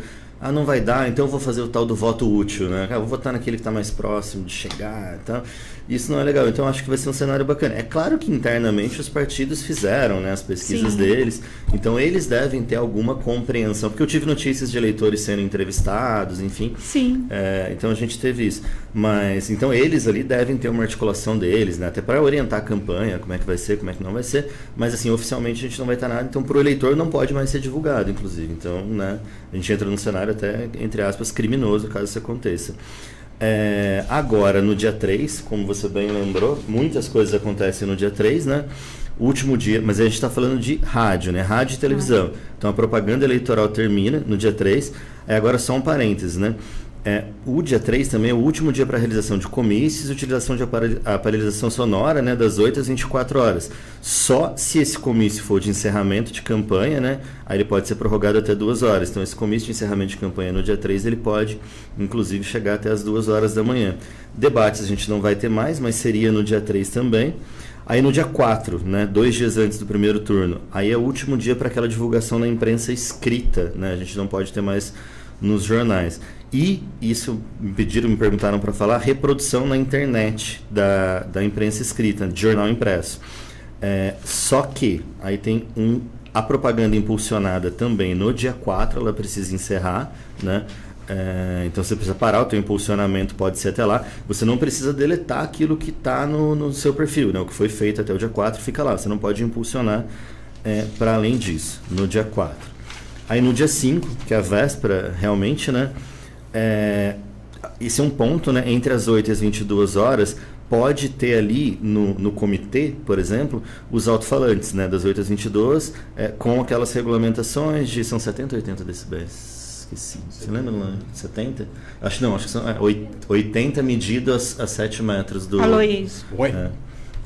Não vai dar, então eu vou fazer o tal do voto útil, né? Vou votar naquele que está mais próximo de chegar e tal. Isso não é legal, então acho que vai ser um cenário bacana. É claro que internamente os partidos fizeram, né, as pesquisas deles, então eles devem ter alguma compreensão, porque eu tive notícias de eleitores sendo entrevistados, enfim. Sim. Então a gente teve isso. Mas, então eles ali devem ter uma articulação deles, né? Até para orientar a campanha, como é que vai ser, como é que não vai ser. Mas assim, oficialmente a gente não vai estar nada, então para o eleitor não pode mais ser divulgado, inclusive. Então, né, a gente entra num cenário até, entre aspas, criminoso, caso isso aconteça. Agora, no dia 3, como você bem lembrou, muitas coisas acontecem no dia 3, né? O último dia, mas a gente está falando de rádio, né? Rádio e televisão. Então a propaganda eleitoral termina no dia 3. Agora só um parênteses, né? O dia 3 também é o último dia para a realização de comícios e utilização de aparelhização sonora, né, das 8 às 24 horas. Só se esse comício for de encerramento de campanha, né, aí ele pode ser prorrogado até 2 horas. Então esse comício de encerramento de campanha no dia 3, ele pode, inclusive, chegar até as 2 horas da manhã. Debates a gente não vai ter mais, mas seria no dia 3 também. Aí no dia 4, né, 2 dias antes do primeiro turno, aí é o último dia para aquela divulgação na imprensa escrita, né, a gente não pode ter mais nos jornais. E isso me perguntaram para falar, reprodução na internet da imprensa escrita, de jornal impresso. Só que aí tem a propaganda impulsionada também no dia 4, ela precisa encerrar, né? Então você precisa parar o teu impulsionamento, pode ser até lá. Você não precisa deletar aquilo que está no seu perfil, né? O que foi feito até o dia 4 fica lá, você não pode impulsionar para além disso, no dia 4. Aí no dia 5, que é a véspera realmente, né? Esse é um ponto, né? Entre as 8 e as 22 horas, pode ter ali no comitê, por exemplo, os alto-falantes, né? Das 8 às 22, com aquelas regulamentações de... São 70 ou 80 decibéis? Esqueci. Você lembra? 70? Acho que são 80 medido a 7 metros do... Aloysio.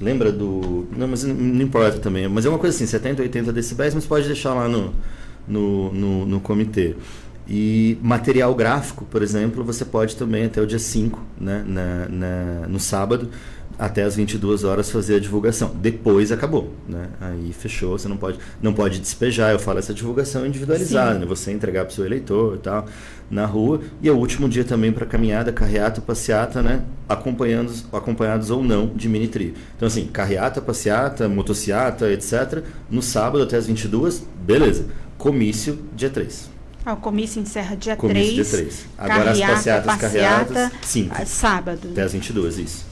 Lembra do... Não, mas não importa também. Mas é uma coisa assim, 70, 80 decibéis, mas pode deixar lá no comitê. E material gráfico, por exemplo, você pode também até o dia 5, né, no sábado, até as 22 horas fazer a divulgação. Depois acabou, né? Aí fechou, você não pode despejar. Eu falo essa divulgação individualizada, né? Você entregar para o seu eleitor e tal, na rua. E é o último dia também para caminhada, carreata, passeata, né? Acompanhados ou não de mini trio. Então assim, carreata, passeata, motociata, etc. No sábado até as 22, beleza. Comício, dia 3. O comício encerra dia 3. Comício dia 3. Agora as passeatas, carreatas, 5. Sábado. Até as 22, isso.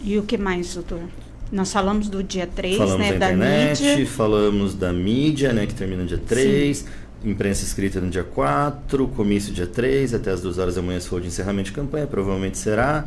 E o que mais, doutor? Nós falamos do dia 3, falamos né? Da internet, mídia. Falamos da mídia, né? Que termina no dia 3. Sim. Imprensa escrita no dia 4. Comício dia 3, até as 2 horas da manhã, se for de encerramento de campanha, provavelmente será.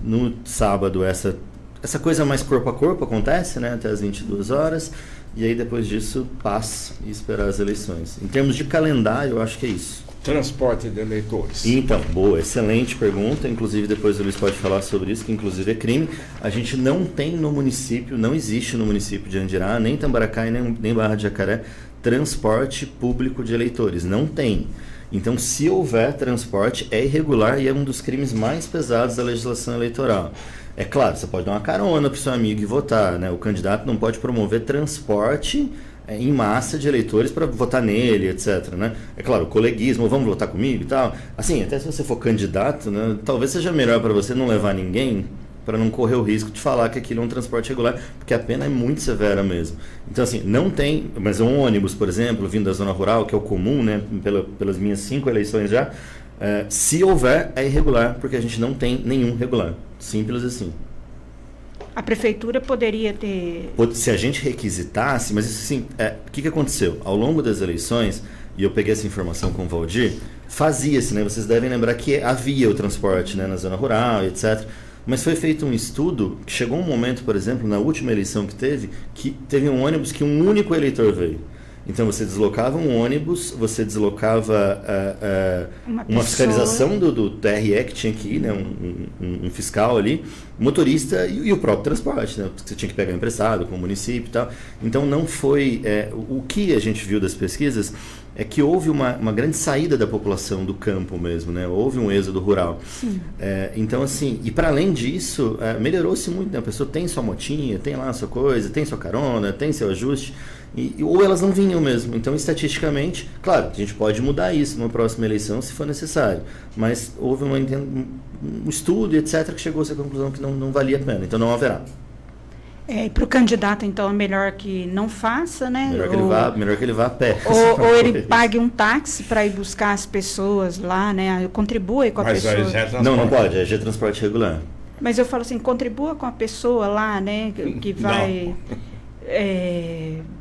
No sábado, essa coisa mais corpo a corpo acontece, né? Até as 22 horas. E aí, depois disso, paz e esperar as eleições. Em termos de calendário, eu acho que é isso. Transporte de eleitores. Então, boa, excelente pergunta. Inclusive, depois o Luiz pode falar sobre isso, que inclusive é crime. A gente não tem no município, não existe no município de Andirá, nem Tambaracá e nem Barra de Jacaré, transporte público de eleitores. Não tem. Então, se houver transporte, é irregular e é um dos crimes mais pesados da legislação eleitoral. É claro, você pode dar uma carona para o seu amigo e votar, né? O candidato não pode promover transporte em massa de eleitores para votar nele, etc, né? É claro, o coleguismo, vamos votar comigo e tal. Assim, até se você for candidato, né, talvez seja melhor para você não levar ninguém, para não correr o risco de falar que aquilo é um transporte regular, porque a pena é muito severa mesmo. Então, assim, não tem, mas um ônibus, por exemplo, vindo da zona rural, que é o comum, né, pelas minhas 5 eleições já, se houver, é irregular, porque a gente não tem nenhum regular. Simples assim. A prefeitura poderia ter... Se a gente requisitasse, mas isso assim, o que aconteceu? Ao longo das eleições, e eu peguei essa informação com o Valdir, fazia-se, né? Vocês devem lembrar que havia o transporte, né, na zona rural, etc. Mas foi feito um estudo, que chegou um momento, por exemplo, na última eleição que teve um ônibus que um único eleitor veio. Então você deslocava um ônibus, você deslocava uma fiscalização do TRE que tinha que ir, né, um fiscal ali, motorista e o próprio transporte, né, você tinha que pegar emprestado com o município e tal. Então não foi... o que a gente viu das pesquisas é que houve uma grande saída da população do campo mesmo, né? Houve um êxodo rural. Então, assim, e para além disso, melhorou-se muito, né? A pessoa tem sua motinha, tem lá a sua coisa, tem sua carona, tem seu ajuste, ou elas não vinham mesmo. Então, estatisticamente, claro, a gente pode mudar isso numa próxima eleição se for necessário, mas houve um estudo, etc., que chegou-se à conclusão que não valia a pena, então não haverá. E para o candidato, então, é melhor que não faça, né? Melhor que ele vá a pé. Ou ele pague um táxi para ir buscar as pessoas lá, né? Contribua com a pessoa. Não pode, é transporte regular. Mas eu falo assim, contribua com a pessoa lá, né? Que vai...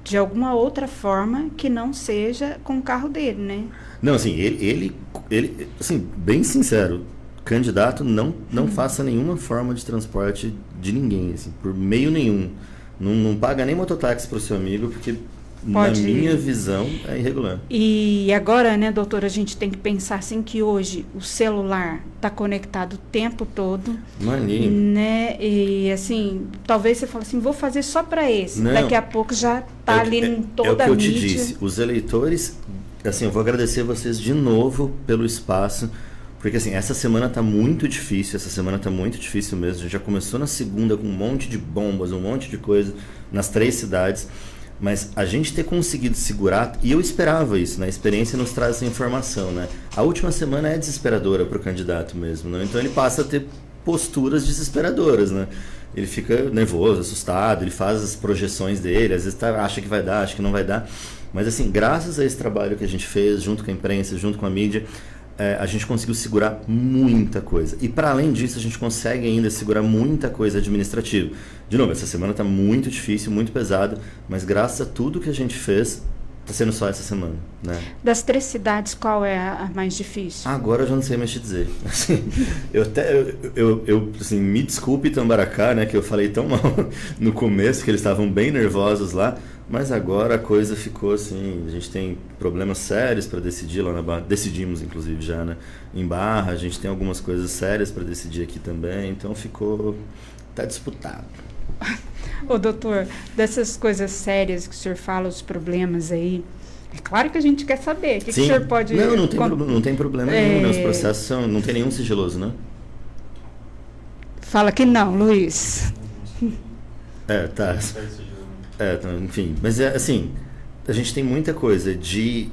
de alguma outra forma que não seja com o carro dele, né? Não, assim, ele assim, bem sincero, candidato não faça nenhuma forma de transporte de ninguém, assim, por meio nenhum. Não paga nem mototáxi para o seu amigo, porque na minha visão é irregular. E agora, né, doutora, a gente tem que pensar assim que hoje o celular está conectado o tempo todo. Maninho. Né? E assim, talvez você fale assim, vou fazer só para esse. Não. Daqui a pouco já está ali em toda a mídia. É o que eu te disse, os eleitores, assim, eu vou agradecer vocês de novo pelo espaço. Porque assim, essa semana está muito difícil mesmo. A gente já começou na segunda com um monte de bombas, um monte de coisa nas 3 cidades. Mas a gente ter conseguido segurar, e eu esperava isso, né? A experiência nos traz essa informação, né? A última semana é desesperadora para o candidato mesmo, né? Então ele passa a ter posturas desesperadoras, né? Ele fica nervoso, assustado, ele faz as projeções dele, às vezes acha que vai dar, acha que não vai dar. Mas assim, graças a esse trabalho que a gente fez, junto com a imprensa, junto com a mídia, a gente conseguiu segurar muita coisa. E para além disso, a gente consegue ainda segurar muita coisa administrativa. De novo, essa semana está muito difícil, muito pesada, mas graças a tudo que a gente fez, está sendo só essa semana, né? Das 3 cidades, qual é a mais difícil? Agora eu já não sei mais te dizer. Assim, eu assim, me desculpe, Tambaracá, né, que eu falei tão mal no começo, que eles estavam bem nervosos lá, mas agora a coisa ficou assim, a gente tem problemas sérios para decidir lá na Barra, decidimos inclusive já, né, em Barra, a gente tem algumas coisas sérias para decidir aqui também, então tá disputado. Ô doutor, dessas coisas sérias que o senhor fala, os problemas aí, é claro que a gente quer saber, o que o senhor pode... Não tem problema nenhum, né, os processos não tem nenhum sigiloso, né? Fala que não, Luiz. Tá. Enfim, mas assim, a gente tem muita coisa de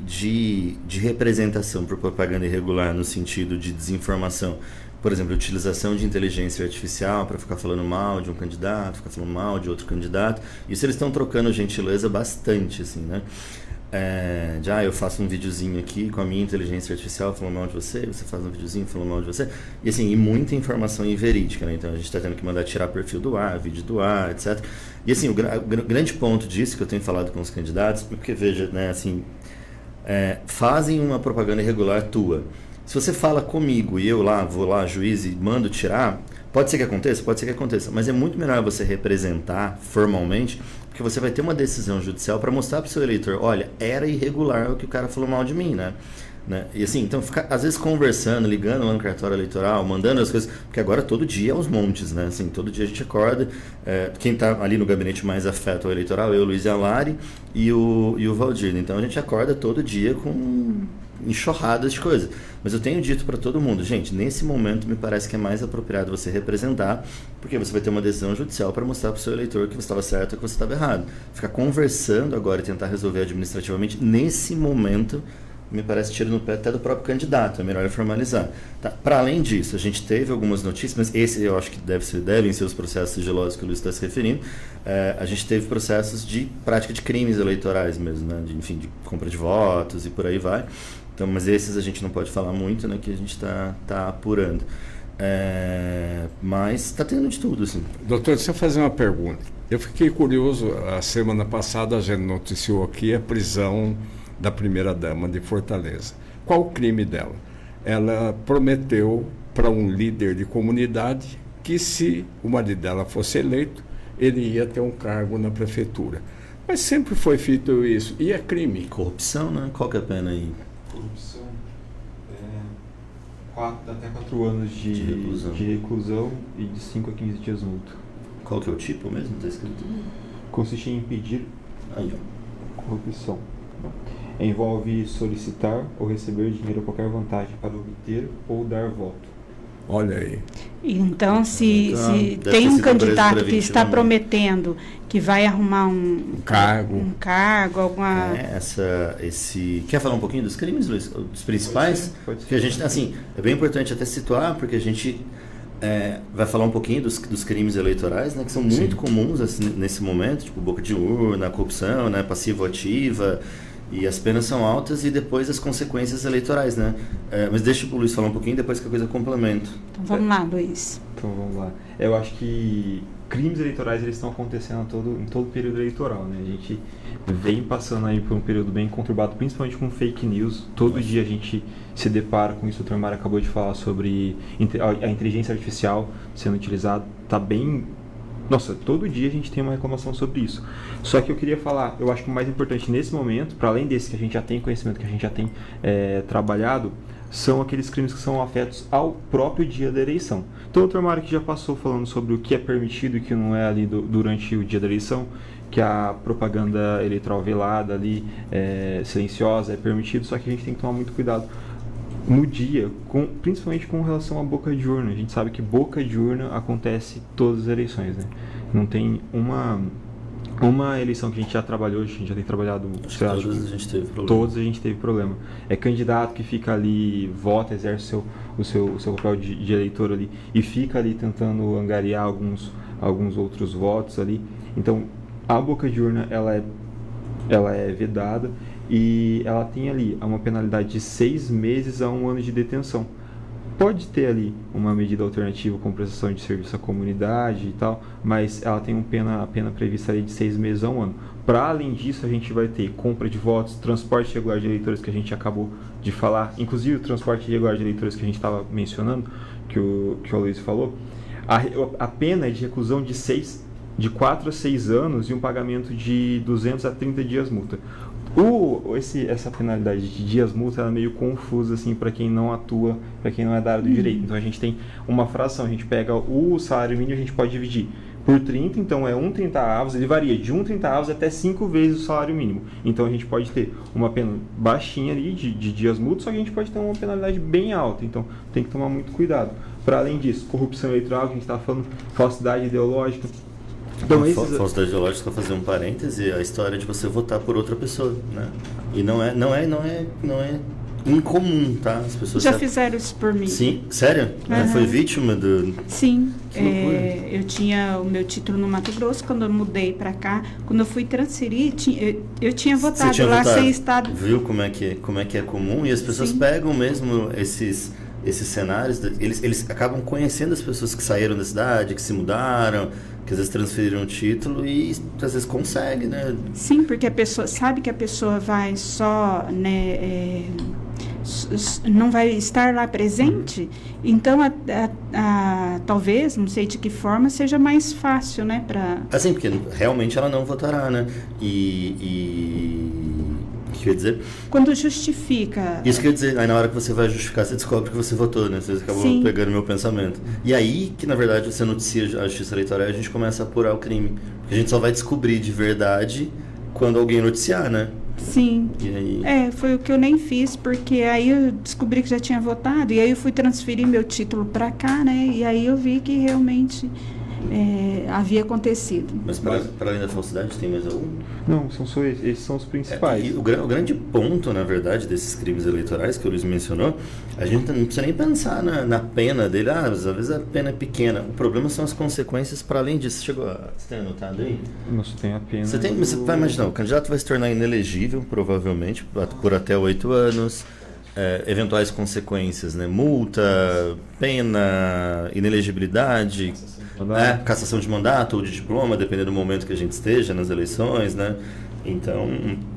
representação por propaganda irregular no sentido de desinformação. Por exemplo, utilização de inteligência artificial para ficar falando mal de um candidato, ficar falando mal de outro candidato. Isso eles estão trocando gentileza bastante, assim, né? Eu faço um videozinho aqui com a minha inteligência artificial falando mal de você, você faz um videozinho falando mal de você, e assim, e muita informação inverídica, né? Então a gente está tendo que mandar tirar perfil do ar, vídeo do ar, etc. E assim, o grande ponto disso que eu tenho falado com os candidatos, porque veja, né, assim, fazem uma propaganda irregular tua. Se você fala comigo e eu vou lá, juiz, e mando tirar, pode ser que aconteça, mas é muito melhor você representar formalmente, porque você vai ter uma decisão judicial para mostrar para o seu eleitor, olha, era irregular o que o cara falou mal de mim, né? E assim, então ficar às vezes conversando, ligando lá no cartório eleitoral, mandando as coisas, porque agora todo dia é aos montes, né? Assim, todo dia a gente acorda, quem está ali no gabinete mais afeto ao eleitoral, eu, Luiz Alari e o Valdir. Então a gente acorda todo dia com enxurradas de coisas. Mas eu tenho dito para todo mundo, gente, nesse momento me parece que é mais apropriado você representar, porque você vai ter uma decisão judicial para mostrar para o seu eleitor que você estava certo ou que você estava errado. Ficar conversando agora e tentar resolver administrativamente, nesse momento, me parece tiro no pé até do próprio candidato, é melhor formalizar. Tá? Para além disso, a gente teve algumas notícias, mas esse eu acho que devem ser os processos sigilosos que o Luiz está se referindo. A gente teve processos de prática de crimes eleitorais mesmo, né? De compra de votos e por aí vai. Então, mas esses a gente não pode falar muito, né, que a gente está apurando. Mas está tendo de tudo, assim. Doutor, deixa eu fazer uma pergunta. Eu fiquei curioso, a semana passada a gente noticiou aqui a prisão da primeira-dama de Fortaleza. Qual o crime dela? Ela prometeu para um líder de comunidade que se o marido dela fosse eleito, ele ia ter um cargo na prefeitura. Mas sempre foi feito isso. E é crime. Corrupção, né? Qual que é a pena aí? Corrupção, até 4 anos de reclusão e de 5 a 15 dias multa. Qual que é o tipo mesmo? Está escrito? Consiste em impedir corrupção. Envolve solicitar ou receber dinheiro ou qualquer vantagem para obter ou dar voto. Olha aí. Então, se tem um candidato que está prometendo que vai arrumar um cargo, alguma... Quer falar um pouquinho dos crimes, Luiz? Dos principais? Pode ser. Que a gente, assim, é bem importante até situar, porque a gente vai falar um pouquinho dos crimes eleitorais, né, que são muito comuns assim, nesse momento, tipo boca de urna, corrupção, né, passivo-ativa, e as penas são altas, e depois as consequências eleitorais, né? Mas deixa o Luiz falar um pouquinho, depois que a coisa complementa. Então vamos lá, Luiz. Então vamos lá. Eu acho que crimes eleitorais eles estão acontecendo em todo o período eleitoral, né? A gente vem passando aí por um período bem conturbado, principalmente com fake news. Todo dia a gente se depara com isso. O Dr. Mário acabou de falar sobre a inteligência artificial sendo utilizada. Tá bem... Nossa, todo dia a gente tem uma reclamação sobre isso. Só que eu queria falar, eu acho que o mais importante nesse momento, para além desse que a gente já tem conhecimento, que a gente já tem trabalhado, são aqueles crimes que são afetos ao próprio dia da eleição. Então o Dr. Mário que já passou falando sobre o que é permitido e o que não é ali durante o dia da eleição, que a propaganda eleitoral velada ali, silenciosa, é permitido, só que a gente tem que tomar muito cuidado no dia, principalmente com relação à boca de urna. A gente sabe que boca de urna acontece todas as eleições, né? Não tem uma eleição que a gente já trabalhou, a gente já tem trabalhado... Todas a gente teve problema. Todas a gente teve problema. É candidato que fica ali, vota, exerce o seu papel de eleitor ali e fica ali tentando angariar alguns outros votos ali. Então, a boca de urna, ela é vedada e ela tem ali uma penalidade de 6 meses a 1 ano de detenção. Pode ter ali uma medida alternativa com prestação de serviço à comunidade e tal, mas ela tem a pena prevista ali de 6 meses a 1 ano. Para além disso, a gente vai ter compra de votos, transporte irregular de eleitores, que a gente acabou de falar, inclusive o transporte irregular de eleitores que a gente estava mencionando, que o Luiz falou. A pena é de reclusão de 4 a 6 anos e um pagamento de 200 a 30 dias multa. Essa penalidade de dias multa é meio confusa assim, para quem não atua, para quem não é da área do direito. Então a gente tem uma fração, a gente pega o salário mínimo, a gente pode dividir por 30, então é 1/30, ele varia de 1/30 até 5 vezes o salário mínimo. Então a gente pode ter uma pena baixinha ali de dias multos, só que a gente pode ter uma penalidade bem alta, então tem que tomar muito cuidado. Para além disso, corrupção eleitoral, que a gente está falando, falsidade ideológica. Então, falsidade ideológica, só fazer um parêntese, a história de você votar por outra pessoa, né? E não é incomum, tá? As pessoas já fizeram isso por mim. Sim, sério? Uhum. Foi vítima do... Sim, eu tinha o meu título no Mato Grosso, quando eu mudei para cá, quando eu fui transferir, eu tinha votado lá sem estado. Viu como é que é comum? E as pessoas pegam mesmo esses cenários, eles acabam conhecendo as pessoas que saíram da cidade, que se mudaram, que às vezes transferiram o título e às vezes consegue, né? Sim, porque a pessoa sabe que a pessoa vai só, né, não vai estar lá presente, então talvez, não sei de que forma, seja mais fácil, né, para... Assim, porque realmente ela não votará, né? O que quer dizer? Quando justifica... Isso quer dizer, aí na hora que você vai justificar, você descobre que você votou, né? Você acabou pegando meu pensamento. E aí que, na verdade, você noticia a justiça eleitoral e a gente começa a apurar o crime. Porque a gente só vai descobrir de verdade quando alguém noticiar, né? Sim. E aí... foi o que eu nem fiz, porque aí eu descobri que já tinha votado, e aí eu fui transferir meu título para cá, né? E aí eu vi que realmente... havia acontecido. Mas para além da falsidade tem mais algum? Não, esses são os principais. E o grande ponto, na verdade, desses crimes eleitorais que o Luiz mencionou, a gente não precisa nem pensar na pena dele. Às vezes a pena é pequena. O problema são as consequências para além disso. Você tem anotado aí? Você tem a pena. Você vai imaginar, o candidato vai se tornar inelegível, provavelmente, por até 8 anos. Eventuais consequências, né? Multa, pena, inelegibilidade, cassação de mandato ou de diploma, dependendo do momento que a gente esteja nas eleições, né? Então,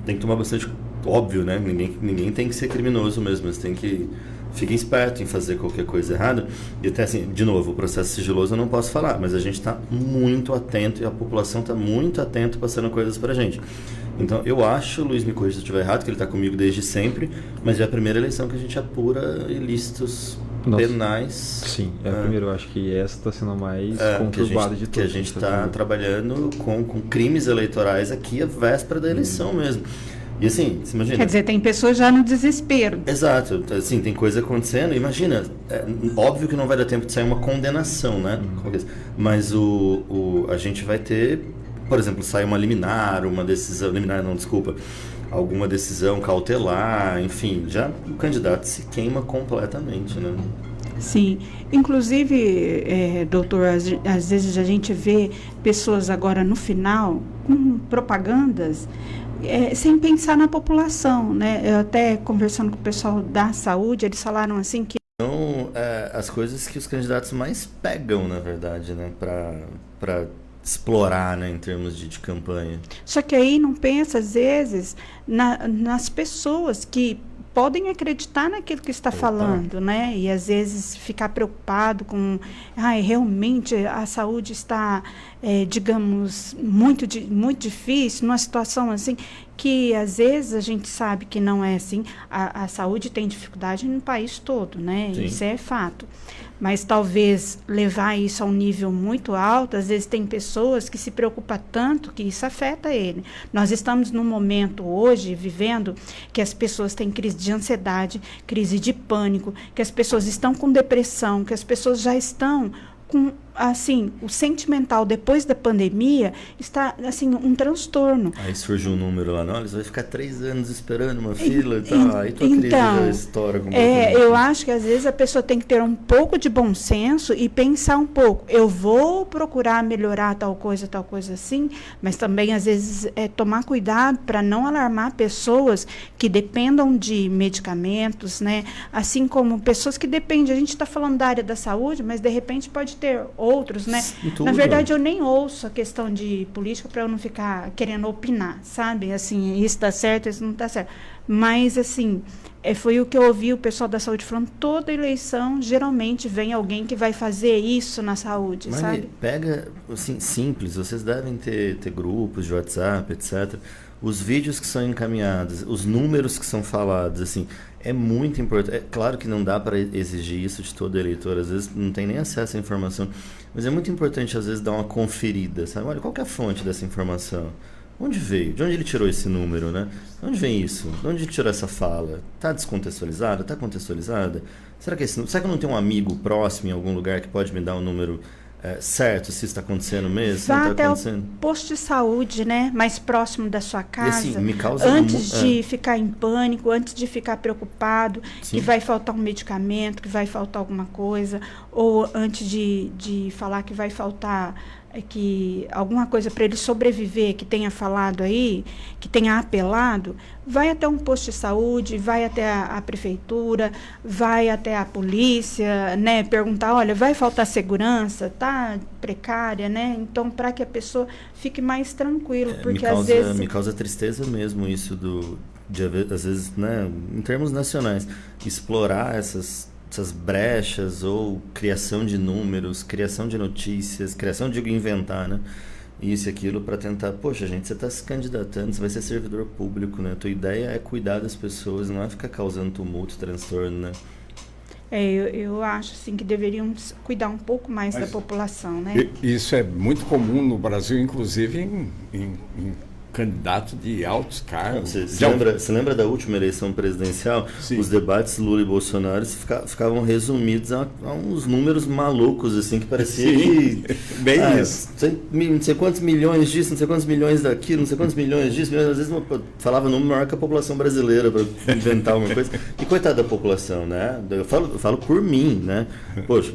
tem que tomar bastante... Óbvio, né? Ninguém tem que ser criminoso mesmo, mas tem que... Fiquem espertos em fazer qualquer coisa errada. E até assim, de novo, o processo sigiloso eu não posso falar, mas a gente está muito atento e a população está muito atenta passando coisas pra gente. Então, eu acho, Luiz, me corrija se eu estiver errado, que ele está comigo desde sempre, mas é a primeira eleição que a gente apura ilícitos penais. Sim, é a primeira. Eu acho que essa está sendo a mais conturbada de todas. Que a gente está trabalhando com crimes eleitorais aqui à véspera da eleição mesmo. E assim, você imagina... Quer dizer, tem pessoas já no desespero. Exato. Assim, tem coisa acontecendo. Imagina, óbvio que não vai dar tempo de sair uma condenação, né? Mas a gente vai ter... Por exemplo, sai uma liminar, alguma decisão cautelar, enfim, já o candidato se queima completamente, né? Sim, inclusive, doutor, às vezes a gente vê pessoas agora no final com propagandas sem pensar na população, né? Eu até conversando com o pessoal da saúde, eles falaram assim que... Então, as coisas que os candidatos mais pegam, na verdade, né, para explorar, né, em termos de campanha. Só que aí não pensa, às vezes, nas pessoas que podem acreditar naquilo que está falando, né? E às vezes ficar preocupado com, realmente a saúde está, digamos, muito difícil, numa situação assim, que às vezes a gente sabe que não é assim. A saúde tem dificuldade no país todo, né? Sim. Isso é fato. Mas talvez levar isso a um nível muito alto, às vezes tem pessoas que se preocupam tanto que isso afeta ele. Nós estamos num momento hoje, vivendo, que as pessoas têm crise de ansiedade, crise de pânico, que as pessoas estão com depressão, que as pessoas já estão com, assim, o sentimental depois da pandemia está, assim, um transtorno. Aí surgiu um número lá, eles vão ficar 3 anos esperando uma fila e tal, aí tua crise já estoura completamente. Eu acho que às vezes a pessoa tem que ter um pouco de bom senso e pensar um pouco, eu vou procurar melhorar tal coisa assim, mas também às vezes tomar cuidado para não alarmar pessoas que dependam de medicamentos, né? Assim como pessoas que dependem, a gente está falando da área da saúde, mas de repente pode ter outros, né? Na verdade, eu nem ouço a questão de política para eu não ficar querendo opinar, sabe? Assim, isso está certo, isso não está certo. Mas, assim, foi o que eu ouvi o pessoal da saúde falando, toda eleição, geralmente, vem alguém que vai fazer isso na saúde, mas sabe? Pega, assim, simples, vocês devem ter grupos de WhatsApp, etc., os vídeos que são encaminhados, os números que são falados, assim, É muito importante. É claro que não dá para exigir isso de todo eleitor, às vezes não tem nem acesso à informação, mas é muito importante às vezes dar uma conferida, sabe? Olha, qual que é a fonte dessa informação? Onde veio? De onde ele tirou esse número, né? De onde vem isso? De onde ele tirou essa fala? Está descontextualizada? Está contextualizada? Será que eu não tenho um amigo próximo em algum lugar que pode me dar um número certo, se isso está acontecendo mesmo? Se Vá não tá até acontecendo? o posto de saúde, né? Mais próximo da sua casa. Assim, me causa antes de ficar em pânico, antes de ficar preocupado, Sim. que vai faltar um medicamento, que vai faltar alguma coisa, ou antes de falar que vai faltar que alguma coisa para ele sobreviver, que tenha falado aí, que tenha apelado, vai até um posto de saúde, vai até a prefeitura, vai até a polícia, né, perguntar, olha, vai faltar segurança, tá precária, né? Então, para que a pessoa fique mais tranquila, porque às vezes me causa tristeza mesmo isso de às vezes, né, em termos nacionais, explorar essas brechas ou criação de números, criação de notícias, criação de inventar, né? Isso e aquilo para tentar, poxa, gente, você está se candidatando, você vai ser servidor público, né? A tua ideia é cuidar das pessoas, não é ficar causando tumulto, transtorno, né? Eu acho assim que deveriam cuidar um pouco mais da população, né? Isso é muito comum no Brasil, inclusive em candidato de altos cargos. Você lembra da última eleição presidencial? Sim. Os debates Lula e Bolsonaro ficavam resumidos a uns números malucos, assim, que parecia que... Bem isso. Não sei quantos milhões disso, não sei quantos milhões daquilo, não sei quantos milhões disso. Às vezes falava número maior que a população brasileira para inventar alguma coisa. E coitada da população, né? Eu falo por mim, né? Poxa,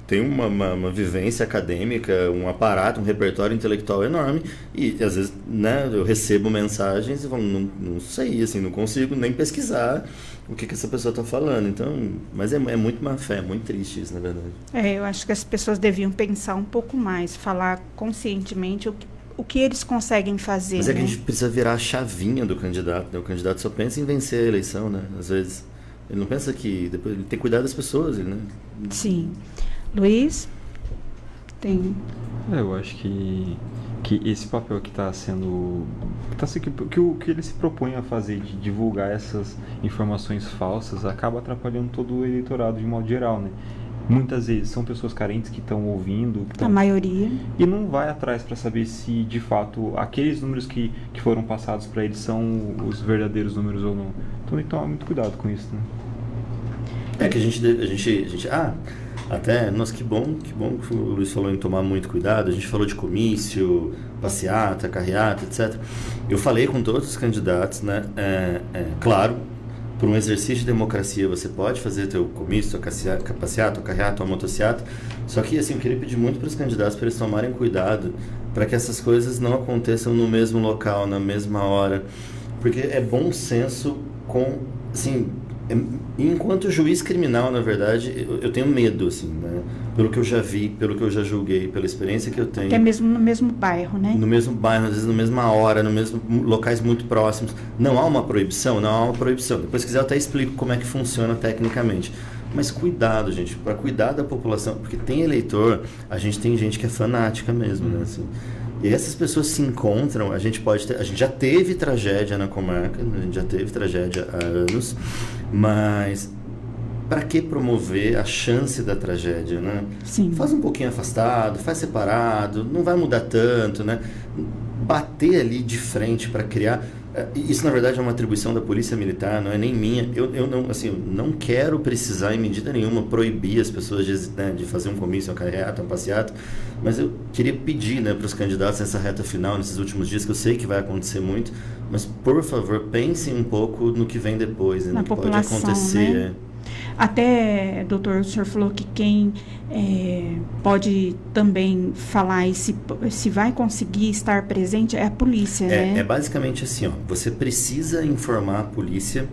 tem uma vivência acadêmica, um aparato, um repertório intelectual enorme e às vezes, né, eu recebo mensagens e falo, não sei, assim, não consigo nem pesquisar o que essa pessoa está falando. Então, mas é muito má fé, é muito triste isso, na verdade. Eu acho que as pessoas deviam pensar um pouco mais, falar conscientemente o que eles conseguem fazer. Mas é que né? a gente precisa virar a chavinha do candidato, né? O candidato só pensa em vencer a eleição, né? Às vezes ele não pensa que depois ele tem que cuidar das pessoas, né? Sim. Luiz? Tem... Eu acho que esse papel que está sendo... que ele se propõe a fazer, de divulgar essas informações falsas, acaba atrapalhando todo o eleitorado de modo geral, né? Muitas vezes são pessoas carentes que estão ouvindo... A maioria. E não vai atrás para saber se, de fato, aqueles números que foram passados para eles são os verdadeiros números ou não. Então tem que tomar muito cuidado com isso, né? É que a gente até, nossa, que bom que o Luiz falou em tomar muito cuidado. A gente falou de comício, passeata, carreata, etc. Eu falei com todos os candidatos, né? Claro, por um exercício de democracia, você pode fazer teu comício, tua passeata, tua carreata, tua motociata. Só que, assim, eu queria pedir muito para os candidatos para eles tomarem cuidado para que essas coisas não aconteçam no mesmo local, na mesma hora. Porque é bom senso assim... Enquanto juiz criminal, na verdade, eu tenho medo, assim, né? Pelo que eu já vi, pelo que eu já julguei, pela experiência que eu tenho. Até mesmo no mesmo bairro, né? No mesmo bairro, às vezes na mesma hora, no mesmo locais muito próximos. Não há uma proibição? Não há uma proibição. Depois, se quiser, eu até explico como é que funciona tecnicamente. Mas cuidado, gente, para cuidar da população, porque tem eleitor, tem gente que é fanática mesmo, né? Assim, e essas pessoas se encontram, a gente já teve tragédia na comarca, a gente já teve tragédia há anos, mas para que promover a chance da tragédia, né? Sim. Faz um pouquinho afastado, faz separado, não vai mudar tanto, né? Bater ali de frente para criar... Isso, na verdade, é uma atribuição da Polícia Militar, não é nem minha. Eu não quero precisar, em medida nenhuma, proibir as pessoas de fazer um comício, uma carreata, uma passeata, mas eu queria pedir, né, para os candidatos nessa reta final, nesses últimos dias, que eu sei que vai acontecer muito, mas, por favor, pensem um pouco no que vem depois, né, no que pode acontecer. Né? Até, doutor, o senhor falou que quem pode também falar e se vai conseguir estar presente é a polícia, né? É basicamente assim, ó, você precisa informar a polícia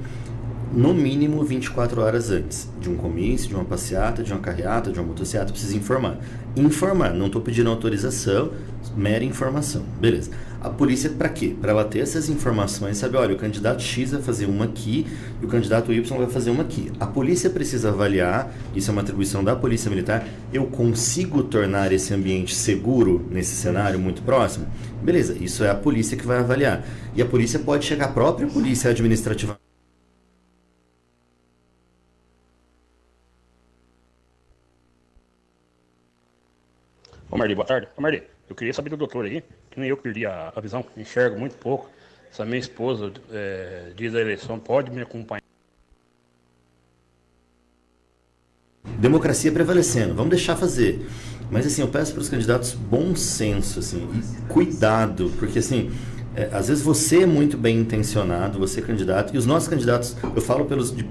no mínimo 24 horas antes de um comício, de uma passeata, de uma carreata, de uma motociata, precisa informar. Informar, não estou pedindo autorização, mera informação, beleza. A polícia para quê? Para ela ter essas informações, sabe, olha, o candidato X vai fazer uma aqui e o candidato Y vai fazer uma aqui. A polícia precisa avaliar, isso é uma atribuição da Polícia Militar, eu consigo tornar esse ambiente seguro nesse cenário muito próximo? Beleza, isso é a polícia que vai avaliar. E a polícia pode chegar, a própria polícia administrativa Ô Marli, boa tarde. Ô Marli, eu queria saber do doutor aí, que nem eu perdi a visão, enxergo muito pouco. Essa minha esposa, diz da eleição, pode me acompanhar? Democracia prevalecendo, vamos deixar fazer. Mas assim, eu peço para os candidatos bom senso, assim, e cuidado, porque assim, às vezes você é muito bem intencionado, você é candidato, e os nossos candidatos, eu falo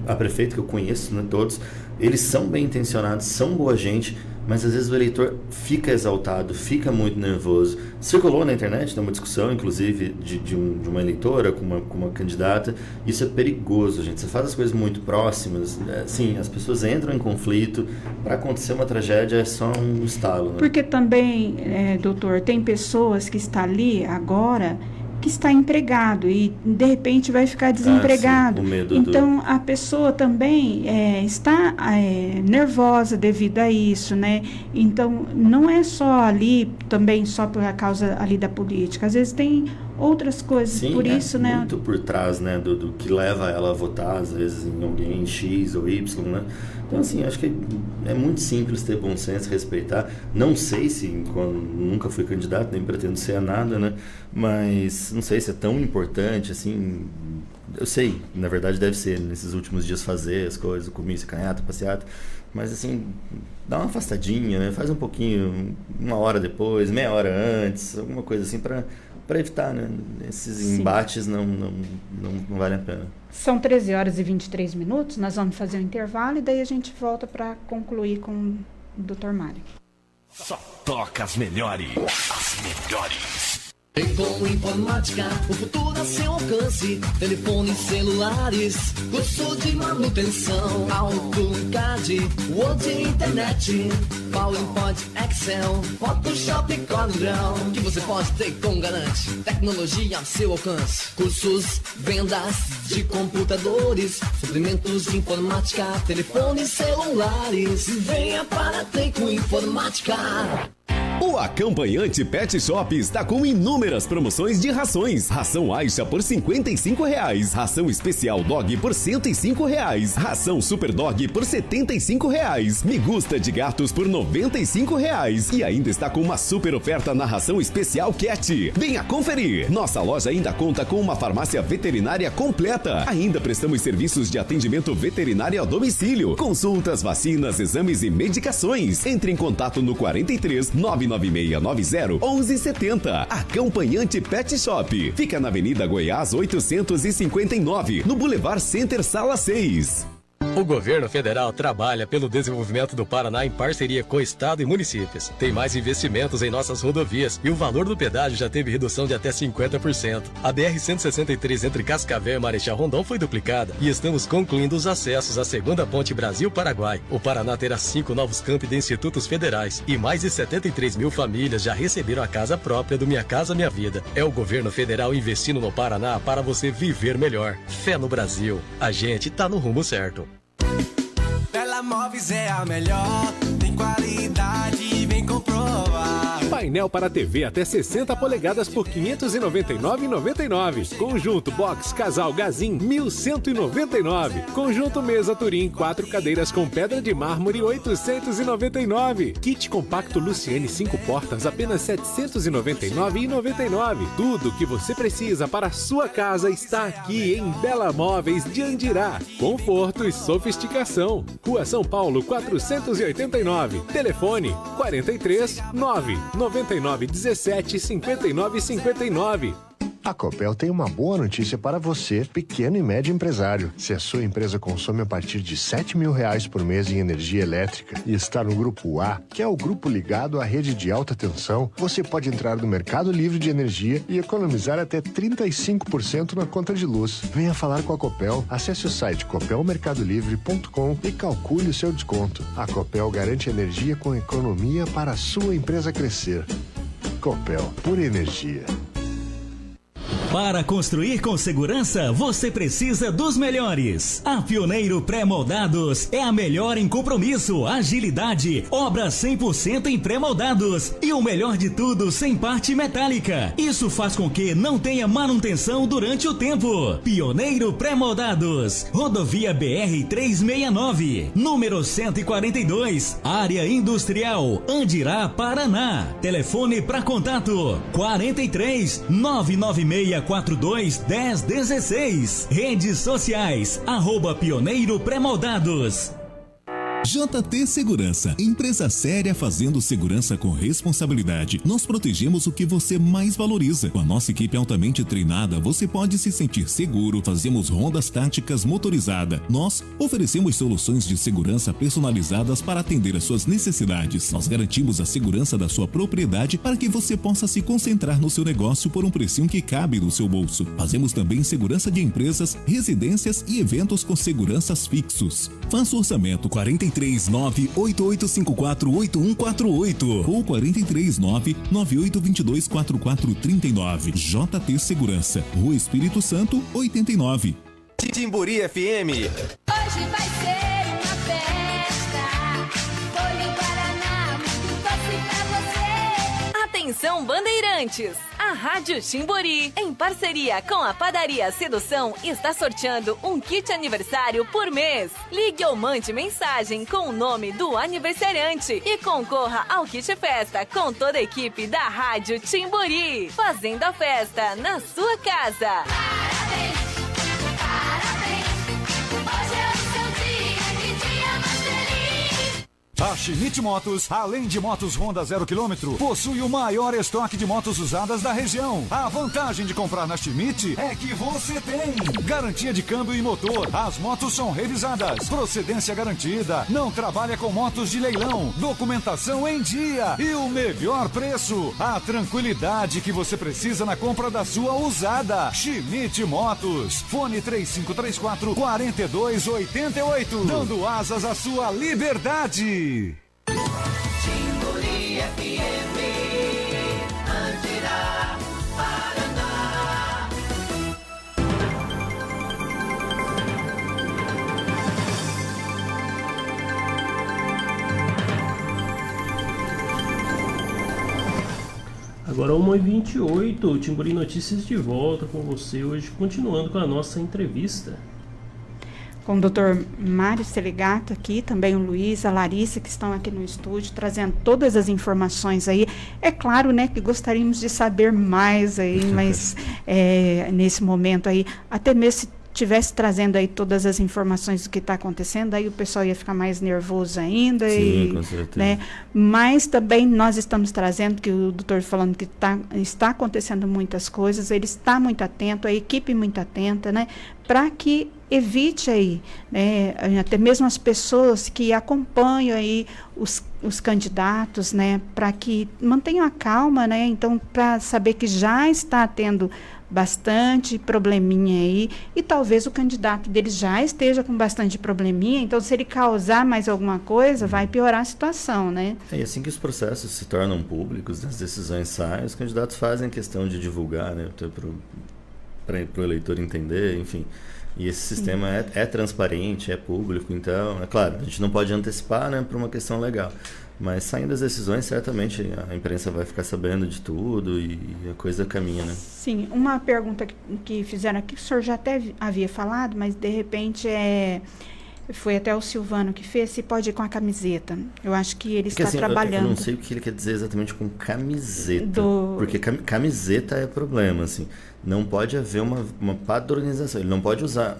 a prefeito que eu conheço, né, todos, eles são bem intencionados, são boa gente, mas às vezes o eleitor fica exaltado, fica muito nervoso. Circulou na internet, tem uma discussão, inclusive, de uma eleitora com uma candidata. Isso é perigoso, gente. Você faz as coisas muito próximas, sim, as pessoas entram em conflito. Para acontecer uma tragédia é só um estalo. Né? Porque também, doutor, tem pessoas que estão ali agora que está empregado e de repente vai ficar desempregado. Então a pessoa também está nervosa devido a isso, né? Então não é só ali também só por causa ali da política, às vezes tem outras coisas. Sim, por isso, né? Muito por trás, né, do que leva ela a votar às vezes em alguém X ou Y, né? Então assim, acho que é muito simples ter bom senso, respeitar. Não sei se nunca fui candidato, nem pretendo ser a nada, né? Mas não sei se é tão importante assim. Eu sei, na verdade deve ser nesses últimos dias fazer as coisas, o comício, canhata, passeata, mas assim, dá uma afastadinha, né? Faz um pouquinho, 1 hora depois, meia hora antes, alguma coisa assim para evitar, né? Esses embates não valem a pena. São 13 horas e 23 minutos, nós vamos fazer um intervalo e daí a gente volta para concluir com o Dr. Mário. Só toca as melhores. As melhores. Com informática, o futuro a seu alcance. Telefones celulares, curso de manutenção, AutoCAD, Word e Internet, PowerPoint, Excel, Photoshop e CorelDRAW, que você pode ter com Garante. Tecnologia a seu alcance. Cursos, vendas de computadores, suprimentos de informática, telefones celulares. Venha para Teco Informática. O Acompanhante Pet Shop está com inúmeras promoções de rações. Ração Aixa por R$ 55,00. Ração Especial Dog por R$ 105,00. Ração Super Dog por R$ 75,00. Migusta de gatos por R$ 95,00. E ainda está com uma super oferta na ração especial Cat. Venha conferir. Nossa loja ainda conta com uma farmácia veterinária completa. Ainda prestamos serviços de atendimento veterinário a domicílio. Consultas, vacinas, exames e medicações. Entre em contato no 43 99690 1170. Acompanhante Pet Shop. Fica na Avenida Goiás 859, no Boulevard Center, Sala 6. O governo federal trabalha pelo desenvolvimento do Paraná em parceria com o estado e municípios. Tem mais investimentos em nossas rodovias e o valor do pedágio já teve redução de até 50%. A BR-163 entre Cascavel e Marechal Rondon foi duplicada e estamos concluindo os acessos à segunda ponte Brasil-Paraguai. O Paraná terá 5 novos campi de institutos federais e mais de 73 mil famílias já receberam a casa própria do Minha Casa Minha Vida. É o governo federal investindo no Paraná para você viver melhor. Fé no Brasil. A gente tá no rumo certo. Bela Móveis é a melhor, tem qualidade, vem comprovar. Painel para TV até 60 polegadas por R$ 599,99. Conjunto Box Casal Gazin, R$ 1.199. Conjunto Mesa Turim, 4 cadeiras com pedra de mármore, R$ 899. Kit compacto Luciane 5 portas, apenas R$ 799,99. Tudo o que você precisa para a sua casa está aqui em Bela Móveis de Andirá. Conforto e sofisticação. Rua São Paulo 489. Telefone 43 999 17 59 59. A Copel tem uma boa notícia para você, pequeno e médio empresário. Se a sua empresa consome a partir de R$ 7.000 por mês em energia elétrica e está no Grupo A, que é o grupo ligado à rede de alta tensão, você pode entrar no Mercado Livre de Energia e economizar até 35% na conta de luz. Venha falar com a Copel, acesse o site copelmercadolivre.com e calcule o seu desconto. A Copel garante energia com economia para a sua empresa crescer. Copel, por energia. Para construir com segurança, você precisa dos melhores. A Pioneiro Pré-Moldados é a melhor em compromisso, agilidade, obras 100% em pré-moldados e o melhor de tudo, sem parte metálica. Isso faz com que não tenha manutenção durante o tempo. Pioneiro Pré-Moldados, Rodovia BR-369, número 142, Área Industrial, Andirá, Paraná. Telefone para contato 43 996 42 1016. Redes sociais, @Pioneiro Pré-Moldados. JT Segurança, empresa séria fazendo segurança com responsabilidade. Nós protegemos o que você mais valoriza. Com a nossa equipe altamente treinada, você pode se sentir seguro. Fazemos rondas táticas motorizadas. Nós oferecemos soluções de segurança personalizadas para atender às suas necessidades. Nós garantimos a segurança da sua propriedade para que você possa se concentrar no seu negócio por um precinho que cabe no seu bolso. Fazemos também segurança de empresas, residências e eventos com seguranças fixos. Faça o orçamento 439-8854-8148 ou 439-9822-4439. JT Segurança, Rua Espírito Santo, 89. Timburi FM. Hoje vai ser uma festa. Bolinho Guaraná, muito doce pra você. Atenção, bandeirantes! A Rádio Timburi, em parceria com a Padaria Sedução, está sorteando um kit aniversário por mês. Ligue ou mande mensagem com o nome do aniversariante e concorra ao kit festa com toda a equipe da Rádio Timburi, fazendo a festa na sua casa. Parabéns, hoje é o seu dia, que dia mais feliz. A Schmidt Motos, além de motos Honda 0 km, possui o maior estoque de motos usadas da região. A vantagem de comprar na Schmidt é que você tem garantia de câmbio e motor. As motos são revisadas, procedência garantida, não trabalha com motos de leilão, documentação em dia e o melhor preço. A tranquilidade que você precisa na compra da sua usada. Schmidt Motos. Fone 3534-4288. Dando asas à sua liberdade. Timburi FM, Andirá, Paraná. Agora 1h28, o Timburi Notícias de volta com você hoje, continuando com a nossa entrevista. Com o Dr. Mário Seligato aqui, também o Luiz, a Larissa, que estão aqui no estúdio, trazendo todas as informações aí. É claro, né, que gostaríamos de saber mais aí, mas nesse momento aí, até mesmo se tivesse trazendo aí todas as informações do que está acontecendo, aí o pessoal ia ficar mais nervoso ainda. Sim, com certeza. Né, mas também nós estamos trazendo, que o doutor falando que está acontecendo muitas coisas, ele está muito atento, a equipe muito atenta, né, para que evite aí, né, até mesmo as pessoas que acompanham aí os candidatos, né, para que mantenham a calma, né, então para saber que já está tendo bastante probleminha aí e talvez o candidato dele já esteja com bastante probleminha, então se ele causar mais alguma coisa, vai piorar a situação, né? E assim que os processos se tornam públicos, as decisões saem, os candidatos fazem questão de divulgar, né, para o eleitor entender, enfim. E esse sistema é transparente, é público, então, é claro, a gente não pode antecipar, né, por uma questão legal. Mas saindo as decisões, certamente a imprensa vai ficar sabendo de tudo e a coisa caminha, né? Sim, uma pergunta que fizeram aqui, que o senhor já até havia falado, mas de repente foi até o Silvano que fez, se pode ir com a camiseta. Eu acho que ele está trabalhando. Eu não sei o que ele quer dizer exatamente com camiseta, porque camiseta é problema, assim. Não pode haver uma padronização. Ele não pode usar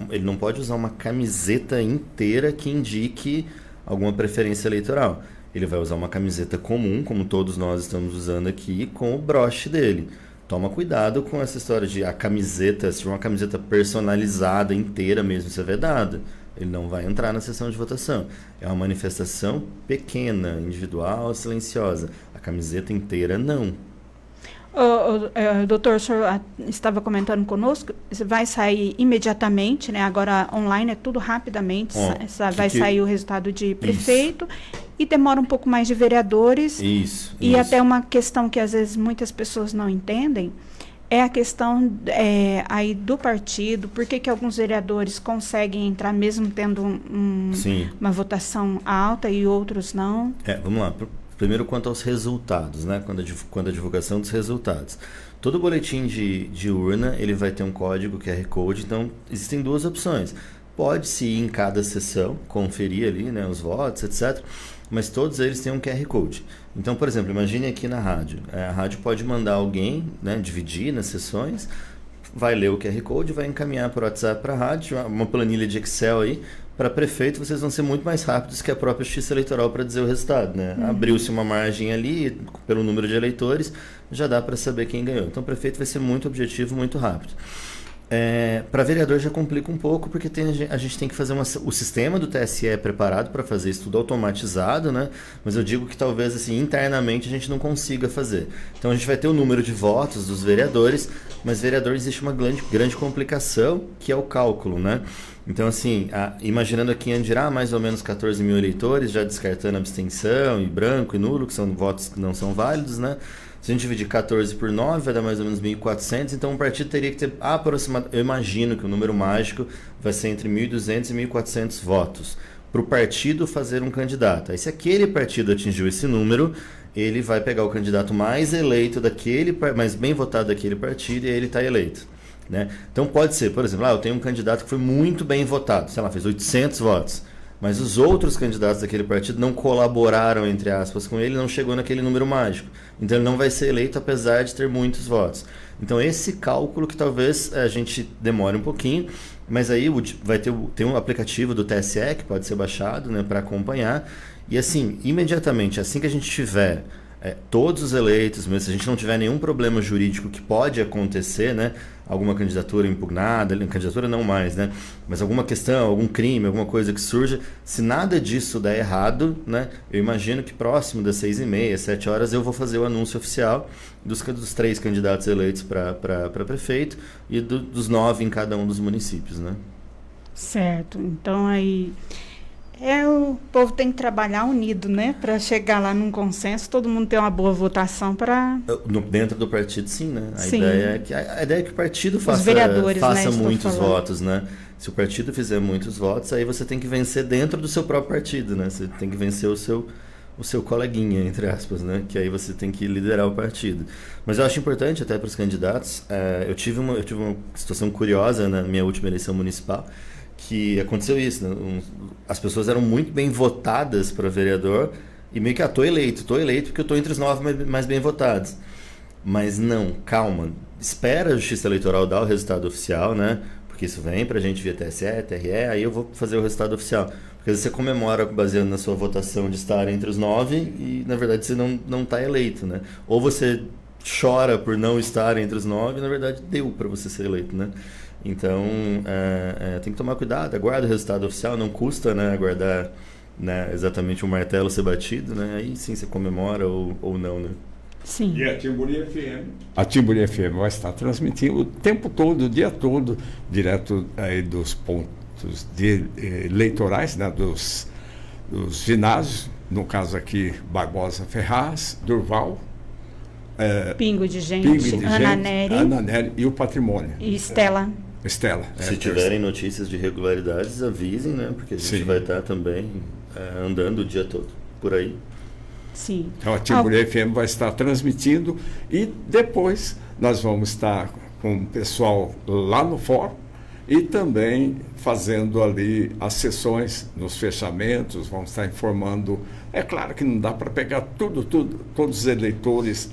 uma camiseta inteira que indique alguma preferência eleitoral. Ele vai usar uma camiseta comum, como todos nós estamos usando aqui, com o broche dele. Toma cuidado com essa história de a camiseta, se for uma camiseta personalizada inteira mesmo, isso é vedado. Ele não vai entrar na sessão de votação. É uma manifestação pequena, individual, silenciosa. A camiseta inteira, não. Doutor, o senhor estava comentando conosco, vai sair imediatamente, né? Agora online é tudo rapidamente, vai sair o resultado de prefeito e demora um pouco mais de vereadores. Isso. Até uma questão que às vezes muitas pessoas não entendem, é a questão aí do partido, por que alguns vereadores conseguem entrar mesmo tendo uma votação alta e outros não? Vamos lá. Primeiro, quanto aos resultados, né? Quando a divulgação dos resultados. Todo boletim de urna, ele vai ter um código QR Code, então existem duas opções. Pode-se ir em cada sessão, conferir ali, né, os votos, etc., mas todos eles têm um QR Code. Então, por exemplo, imagine aqui na rádio. A rádio pode mandar alguém, né, dividir nas sessões, vai ler o QR Code, vai encaminhar por WhatsApp para a rádio, uma planilha de Excel aí. Para prefeito, vocês vão ser muito mais rápidos que a própria Justiça Eleitoral para dizer o resultado, né? Abriu-se uma margem ali, pelo número de eleitores, já dá para saber quem ganhou. Então, o prefeito vai ser muito objetivo, muito rápido. Para vereador já complica um pouco, porque a gente tem que fazer o sistema do TSE é preparado para fazer isso tudo automatizado, né? Mas eu digo que talvez assim, internamente a gente não consiga fazer. Então a gente vai ter o número de votos dos vereadores, mas vereador existe uma grande complicação, que é o cálculo, né? Então assim, imaginando aqui em Andirá, mais ou menos 14 mil eleitores, já descartando abstenção e branco e nulo, que são votos que não são válidos, né? Se a gente dividir 14 por 9, vai dar mais ou menos 1.400, então um partido teria que ter aproximadamente, eu imagino que o número mágico vai ser entre 1.200 e 1.400 votos, para o partido fazer um candidato. Aí se aquele partido atingiu esse número, ele vai pegar o candidato mais eleito mais bem votado daquele partido, e ele está eleito. Né? Então pode ser, por exemplo, eu tenho um candidato que foi muito bem votado, sei lá, fez 800 votos, mas os outros candidatos daquele partido não colaboraram, entre aspas, com ele, não chegou naquele número mágico. Então ele não vai ser eleito apesar de ter muitos votos. Então esse cálculo que talvez a gente demore um pouquinho, mas aí tem um aplicativo do TSE que pode ser baixado, né, para acompanhar. E assim, imediatamente, assim que a gente tiver todos os eleitos, mas se a gente não tiver nenhum problema jurídico que pode acontecer, né, alguma candidatura impugnada, candidatura não mais, né, mas alguma questão, algum crime, alguma coisa que surja, se nada disso der errado, né, eu imagino que próximo das 6h30, 7 horas, eu vou fazer o anúncio oficial dos 3 candidatos eleitos para prefeito e dos 9 em cada um dos municípios, né. Certo, então aí... o povo tem que trabalhar unido, né? Para chegar lá num consenso, todo mundo ter uma boa votação para... Dentro do partido, sim, né? A sim. Ideia é que o partido faça muitos votos, né? Se o partido fizer muitos votos, aí você tem que vencer dentro do seu próprio partido, né? Você tem que vencer o seu coleguinha, entre aspas, né? Que aí você tem que liderar o partido. Mas eu acho importante até para os candidatos, eu tive uma situação curiosa na minha última eleição municipal, que aconteceu isso, né? As pessoas eram muito bem votadas para vereador e meio que, tô eleito porque eu tô entre os 9 mais bem votados. Mas não, calma, espera a Justiça Eleitoral dar o resultado oficial, né? Porque isso vem pra gente via TSE, TRE, aí eu vou fazer o resultado oficial. Porque às vezes você comemora baseando na sua votação de estar entre os 9 e, na verdade, você não tá eleito, né? Ou você chora por não estar entre os 9 e, na verdade, deu para você ser eleito, né? Então, tem que tomar cuidado, aguarda o resultado oficial, não custa, né, aguardar, né, exatamente o martelo ser batido, né, aí sim você comemora ou não, né. Sim. E a Timburi FM? A Timburi FM vai estar transmitindo o tempo todo, o dia todo, direto aí dos pontos eleitorais, né, dos ginásios, no caso aqui, Barbosa Ferraz, Durval, Pingo de Gente, Ana Nery e o Patrimônio. E Estela. Se tiverem notícias de irregularidades, avisem, né? Porque a gente vai estar também andando o dia todo por aí. Sim. Então a Timburi FM vai estar transmitindo e depois nós vamos estar com o pessoal lá no fórum e também fazendo ali as sessões nos fechamentos, vamos estar informando. É claro que não dá para pegar todos os eleitores,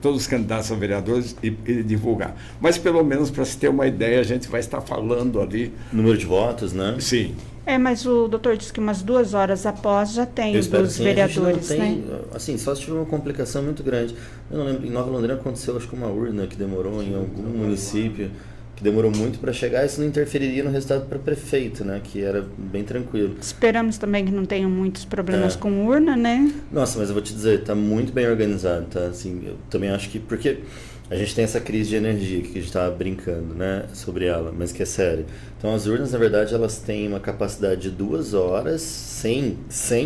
todos os candidatos a vereadores e divulgar. Mas pelo menos para se ter uma ideia, a gente vai estar falando ali. Número de votos, né? Sim. Mas o doutor disse que umas 2 horas após já tem dos vereadores, né? Assim, só se tiver uma complicação muito grande. Eu não lembro, em Nova Londrina aconteceu, acho que uma urna que demorou em algum município, que demorou muito para chegar, isso não interferiria no resultado para prefeito, né? Que era bem tranquilo. Esperamos também que não tenham muitos problemas com urna, né? Nossa, mas eu vou te dizer, tá muito bem organizado, tá? Assim, eu também acho que, porque A gente tem essa crise de energia que a gente estava brincando, né, sobre ela, mas que é sério. Então as urnas, na verdade, elas têm uma capacidade de 2 horas sem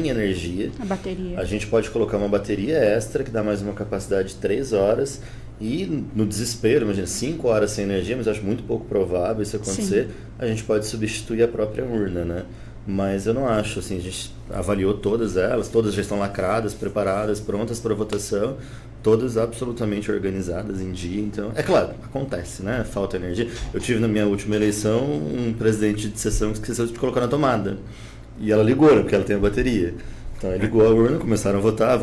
energia. A bateria. A gente pode colocar uma bateria extra que dá mais uma capacidade de 3 horas e no desespero, imagina, 5 horas sem energia, mas eu acho muito pouco provável isso acontecer, sim, a gente pode substituir a própria urna, né? Mas eu não acho, assim, a gente avaliou todas elas, todas já estão lacradas, preparadas, prontas para votação, todas absolutamente organizadas em dia, então, é claro, acontece, né, falta energia. Eu tive na minha última eleição um presidente de sessão que esqueceu de colocar na tomada, e ela ligou, né, porque ela tem a bateria. Então ele ligou a urna, começaram a votar,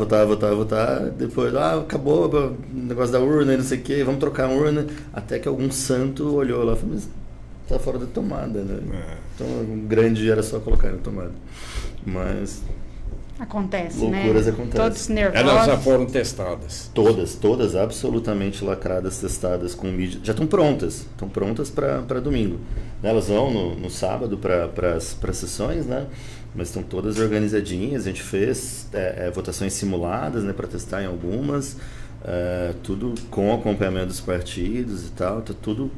depois, acabou o negócio da urna e não sei o que, vamos trocar a urna, até que algum santo olhou lá e falou, mas tá fora da tomada, né? Então o grande era só colocar na tomada. Mas acontece, loucuras, né? Acontecem. Todos nervosos. Elas já foram testadas. Todas absolutamente lacradas, testadas com mídia. Já estão prontas para domingo. Elas vão no sábado para as sessões, né? Mas estão todas organizadinhas. A gente fez votações simuladas, né, para testar em algumas, tudo com acompanhamento dos partidos e tal. Tá tudo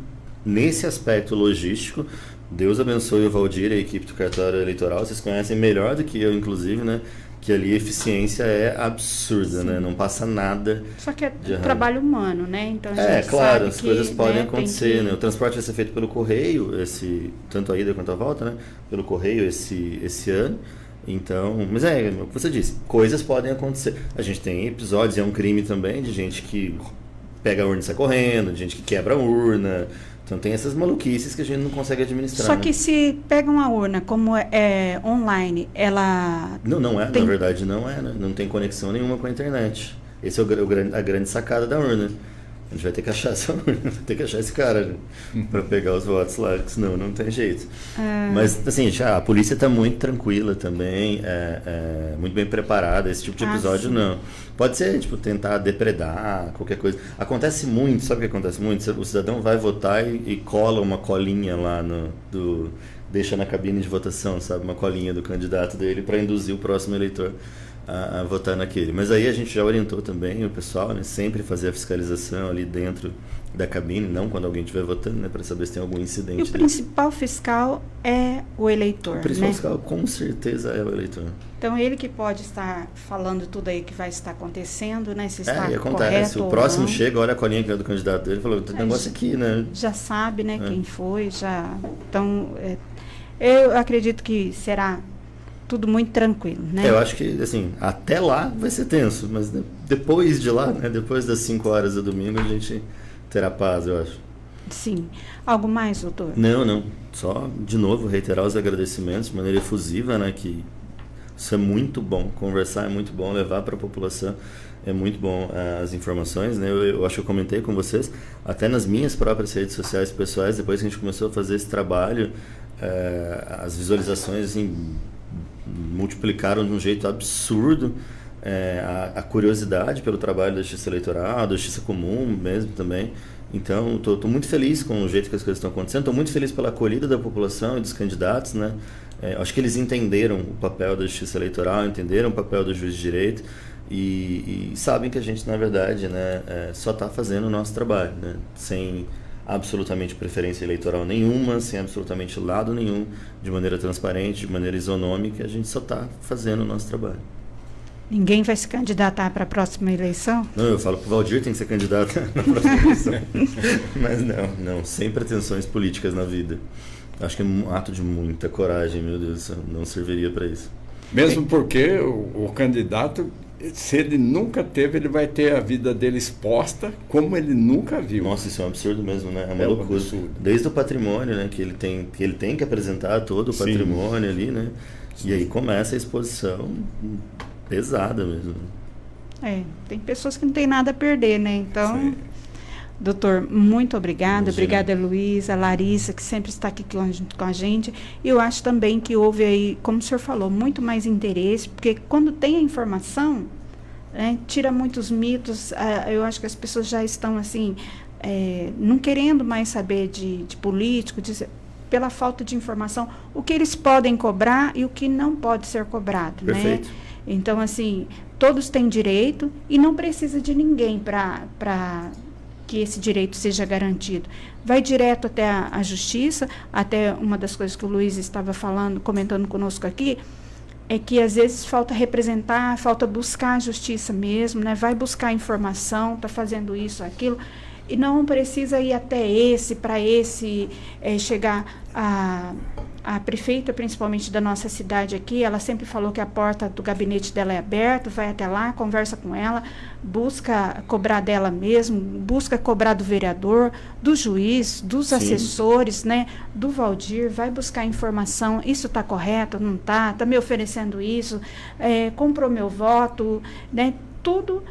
nesse aspecto logístico. Deus abençoe o Valdir e a equipe do cartório eleitoral. Vocês conhecem melhor do que eu, inclusive, né? Que ali a eficiência é absurda, sim, né? Não passa nada. Só que é trabalho humano, né? Então a gente claro, sabe as coisas podem, né, acontecer, né? O transporte vai ser feito pelo correio, tanto a ida quanto a volta, né? Pelo correio esse ano. Então, mas o que você disse, coisas podem acontecer. A gente tem episódios, é um crime também, de gente que pega a urna e sai correndo, de gente que quebra a urna. Então tem essas maluquices que a gente não consegue administrar. Só que se pega uma urna como é online, ela... Não é, na verdade não é, né? Não tem conexão nenhuma com a internet. Esse é a grande sacada da urna. A gente vai ter que achar essa urna, vai ter que achar esse cara, né? Para pegar os votos lá, senão não tem jeito. Mas assim, a polícia está muito tranquila também, muito bem preparada. Esse tipo de episódio não. Pode ser, tipo, tentar depredar, qualquer coisa. Acontece muito, sabe o que acontece muito? O cidadão vai votar e cola uma colinha lá deixa na cabine de votação, sabe? Uma colinha do candidato dele para induzir o próximo eleitor a votar naquele. Mas aí a gente já orientou também o pessoal, né? Sempre fazer a fiscalização ali dentro da cabine, não quando alguém estiver votando, né? Para saber se tem algum incidente. E o principal fiscal é o eleitor, o principal, né? fiscal com certeza é o eleitor. Então ele que pode estar falando tudo aí que vai estar acontecendo, né? Se está e acontece. correto, o próximo ou não. chega, olha a colinha do candidato dele e falou, tem negócio aqui, né? Já sabe, né? Quem foi, já. Então, eu acredito que será tudo muito tranquilo, né? Eu acho que, assim, até lá vai ser tenso, mas depois de lá, né? Depois das 5 horas do domingo, a gente terá paz, eu acho. Sim. Algo mais, doutor? Não. Só, de novo, reiterar os agradecimentos de maneira efusiva, né? Que isso é muito bom. Conversar é muito bom, levar para a população é muito bom as informações, né? Eu acho que eu comentei com vocês, até nas minhas próprias redes sociais pessoais, depois que a gente começou a fazer esse trabalho, as visualizações, assim, multiplicaram de um jeito absurdo, a curiosidade pelo trabalho da Justiça Eleitoral, da Justiça Comum mesmo também. Então, estou muito feliz com o jeito que as coisas estão acontecendo, estou muito feliz pela acolhida da população e dos candidatos, né? Acho que eles entenderam o papel da Justiça Eleitoral, entenderam o papel do juiz de direito e sabem que a gente, na verdade, né, só está fazendo o nosso trabalho, né? Sem absolutamente preferência eleitoral nenhuma, sem absolutamente lado nenhum, de maneira transparente, de maneira isonômica, a gente só está fazendo o nosso trabalho. Ninguém vai se candidatar para a próxima eleição? Não, eu falo que o Valdir tem que ser candidato na próxima eleição. Mas não, sem pretensões políticas na vida. Acho que é um ato de muita coragem, meu Deus do céu, não serviria para isso. Mesmo porque o candidato, se ele nunca teve, ele vai ter a vida dele exposta como ele nunca viu. Nossa, isso é um absurdo mesmo, né? É uma loucura. Desde o patrimônio, né? Que ele tem que apresentar todo o patrimônio ali, né? E aí começa a exposição pesada mesmo. Tem pessoas que não tem nada a perder, né? Então, doutor, muito obrigada. Obrigada, Luísa, Larissa, que sempre está aqui com a gente. E eu acho também que houve aí, como o senhor falou, muito mais interesse, porque quando tem a informação, tira muitos mitos. Eu acho que as pessoas já estão, assim, não querendo mais saber de político, pela falta de informação, o que eles podem cobrar e o que não pode ser cobrado, Perfeito. né? Então, assim, todos têm direito e não precisa de ninguém para que esse direito seja garantido? Vai direto até a justiça, até uma das coisas que o Luiz estava falando, comentando conosco aqui, é que às vezes falta representar, falta buscar a justiça mesmo, né? Vai buscar informação, está fazendo isso, aquilo, e não precisa ir até para chegar a prefeita, principalmente da nossa cidade aqui, ela sempre falou que a porta do gabinete dela é aberta, vai até lá, conversa com ela, busca cobrar dela mesmo, busca cobrar do vereador, do juiz, dos assessores, né, do Valdir, vai buscar informação, isso está correto, não está me oferecendo isso, comprou meu voto, né, tudo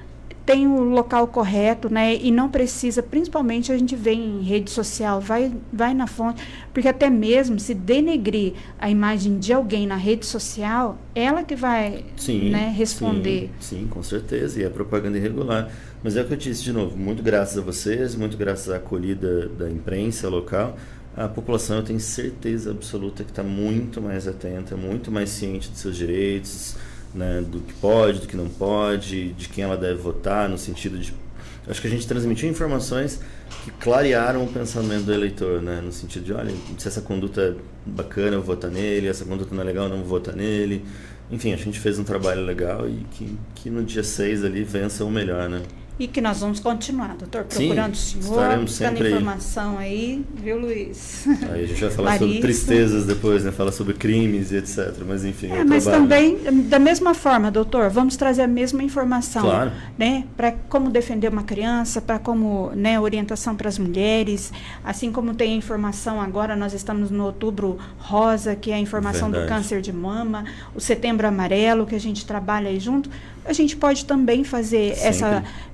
tem o local correto, né, e não precisa, principalmente a gente vê em rede social, vai na fonte, porque até mesmo se denegrir a imagem de alguém na rede social, ela que vai, né, responder. Sim, com certeza, e é propaganda irregular. Mas é o que eu disse de novo, muito graças a vocês, muito graças à acolhida da imprensa local, a população, eu tenho certeza absoluta que está muito mais atenta, muito mais ciente dos seus direitos, né, do que pode, do que não pode, de quem ela deve votar, no sentido de... Acho que a gente transmitiu informações que clarearam o pensamento do eleitor, né, no sentido de, olha, se essa conduta é bacana, eu vou votar nele, essa conduta não é legal, eu não vou votar nele. Enfim, a gente fez um trabalho legal e que no dia 6 ali vença o melhor, né? E que nós vamos continuar, doutor, procurando o senhor, buscando informação aí, viu, Luiz? Aí a gente vai falar sobre tristezas depois, né? Falar sobre crimes e etc. Mas enfim, mas também, da mesma forma, doutor, vamos trazer a mesma informação, claro, né? Para como defender uma criança, para como, né, orientação para as mulheres, assim como tem a informação agora, nós estamos no Outubro Rosa, que é a informação do câncer de mama, o Setembro Amarelo, que a gente trabalha aí junto. A gente pode também fazer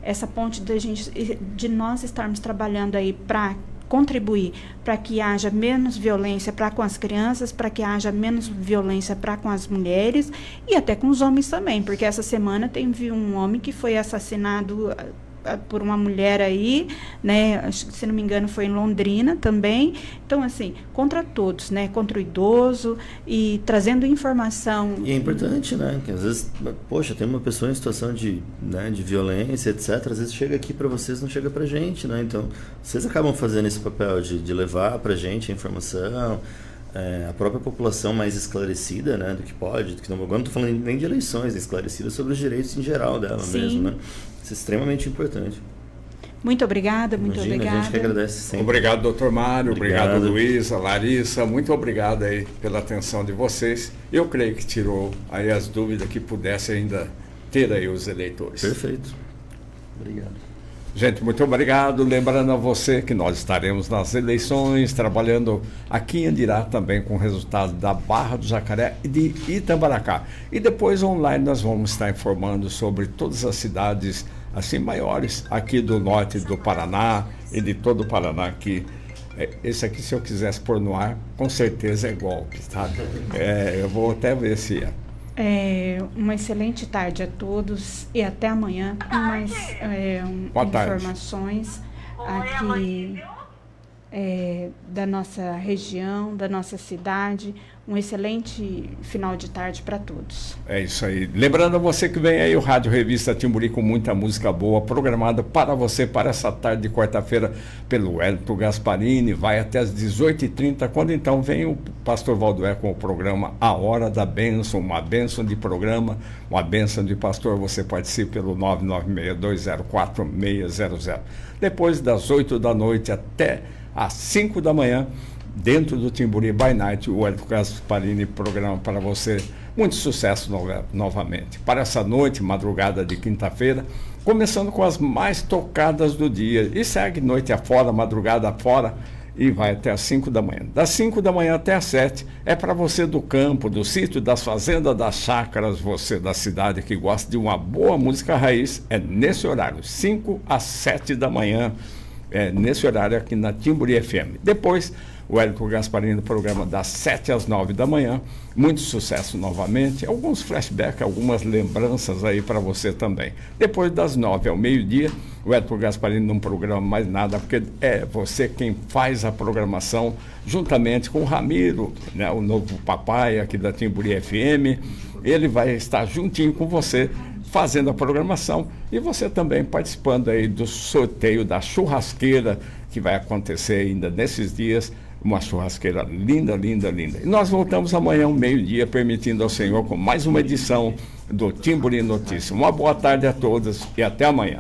essa ponte de nós estarmos trabalhando aí para contribuir para que haja menos violência para com as crianças, para que haja menos violência para com as mulheres e até com os homens também, porque essa semana teve um homem que foi assassinado por uma mulher aí, né, se não me engano foi em Londrina também. Então, assim, contra todos, né, contra o idoso e trazendo informação. E é importante, né, que às vezes, poxa, tem uma pessoa em situação de violência, etc, às vezes chega aqui para vocês, não chega pra gente, né, então vocês acabam fazendo esse papel de levar pra gente a informação, a própria população mais esclarecida, né, do que pode, do que não. Agora não estou falando nem de eleições, esclarecida sobre os direitos em geral dela mesmo, né. Isso é extremamente importante. Muito obrigada, muito obrigada. A gente que agradece sempre. Obrigado, doutor Mário, obrigado Luísa, Larissa, muito obrigado aí pela atenção de vocês. Eu creio que tirou aí as dúvidas que pudesse ainda ter aí os eleitores. Perfeito. Obrigado. Gente, muito obrigado. Lembrando a você que nós estaremos nas eleições, trabalhando aqui em Andirá também com o resultado da Barra do Jacaré e de Itambaracá. E depois online nós vamos estar informando sobre todas as cidades assim maiores aqui do norte do Paraná e de todo o Paraná aqui. Esse aqui, se eu quisesse pôr no ar, com certeza é golpe, tá? Eu vou até ver se uma excelente tarde a todos e até amanhã com mais informações aqui da nossa região, da nossa cidade. Um excelente final de tarde para todos. É isso aí. Lembrando a você que vem aí o Rádio Revista Timburi com muita música boa, programada para você para essa tarde de quarta-feira pelo Wellington Gasparini, vai até as 18h30, quando então vem o pastor Valdoé com o programa A Hora da Bênção, uma bênção de programa, uma bênção de pastor. Você participe pelo 996204600. Depois das 8 da noite até às 5 da manhã, dentro do Timburi by Night, o Wellington Gasparini programa para você. Muito sucesso novamente. Para essa noite, madrugada de quinta-feira, começando com as mais tocadas do dia. E segue noite afora, madrugada afora, e vai até às 5 da manhã. Das 5 da manhã até às 7 é para você do campo, do sítio, das fazendas, das chácaras, você da cidade que gosta de uma boa música raiz. É nesse horário, 5 às 7 da manhã. É nesse horário aqui na Timburi FM. Depois, o Wellington Gasparini no programa das 7 às 9 da manhã. Muito sucesso novamente. Alguns flashbacks, algumas lembranças aí para você também. Depois das 9 ao meio-dia, o Wellington Gasparini não programa mais nada, porque é você quem faz a programação, juntamente com o Ramiro, né, o novo papai aqui da Timburi FM. Ele vai estar juntinho com você, fazendo a programação e você também participando aí do sorteio da churrasqueira que vai acontecer ainda nesses dias, uma churrasqueira linda, linda, linda. E nós voltamos amanhã, meio-dia, permitindo ao Senhor, com mais uma edição do Timburi Notícias. Uma boa tarde a todos e até amanhã.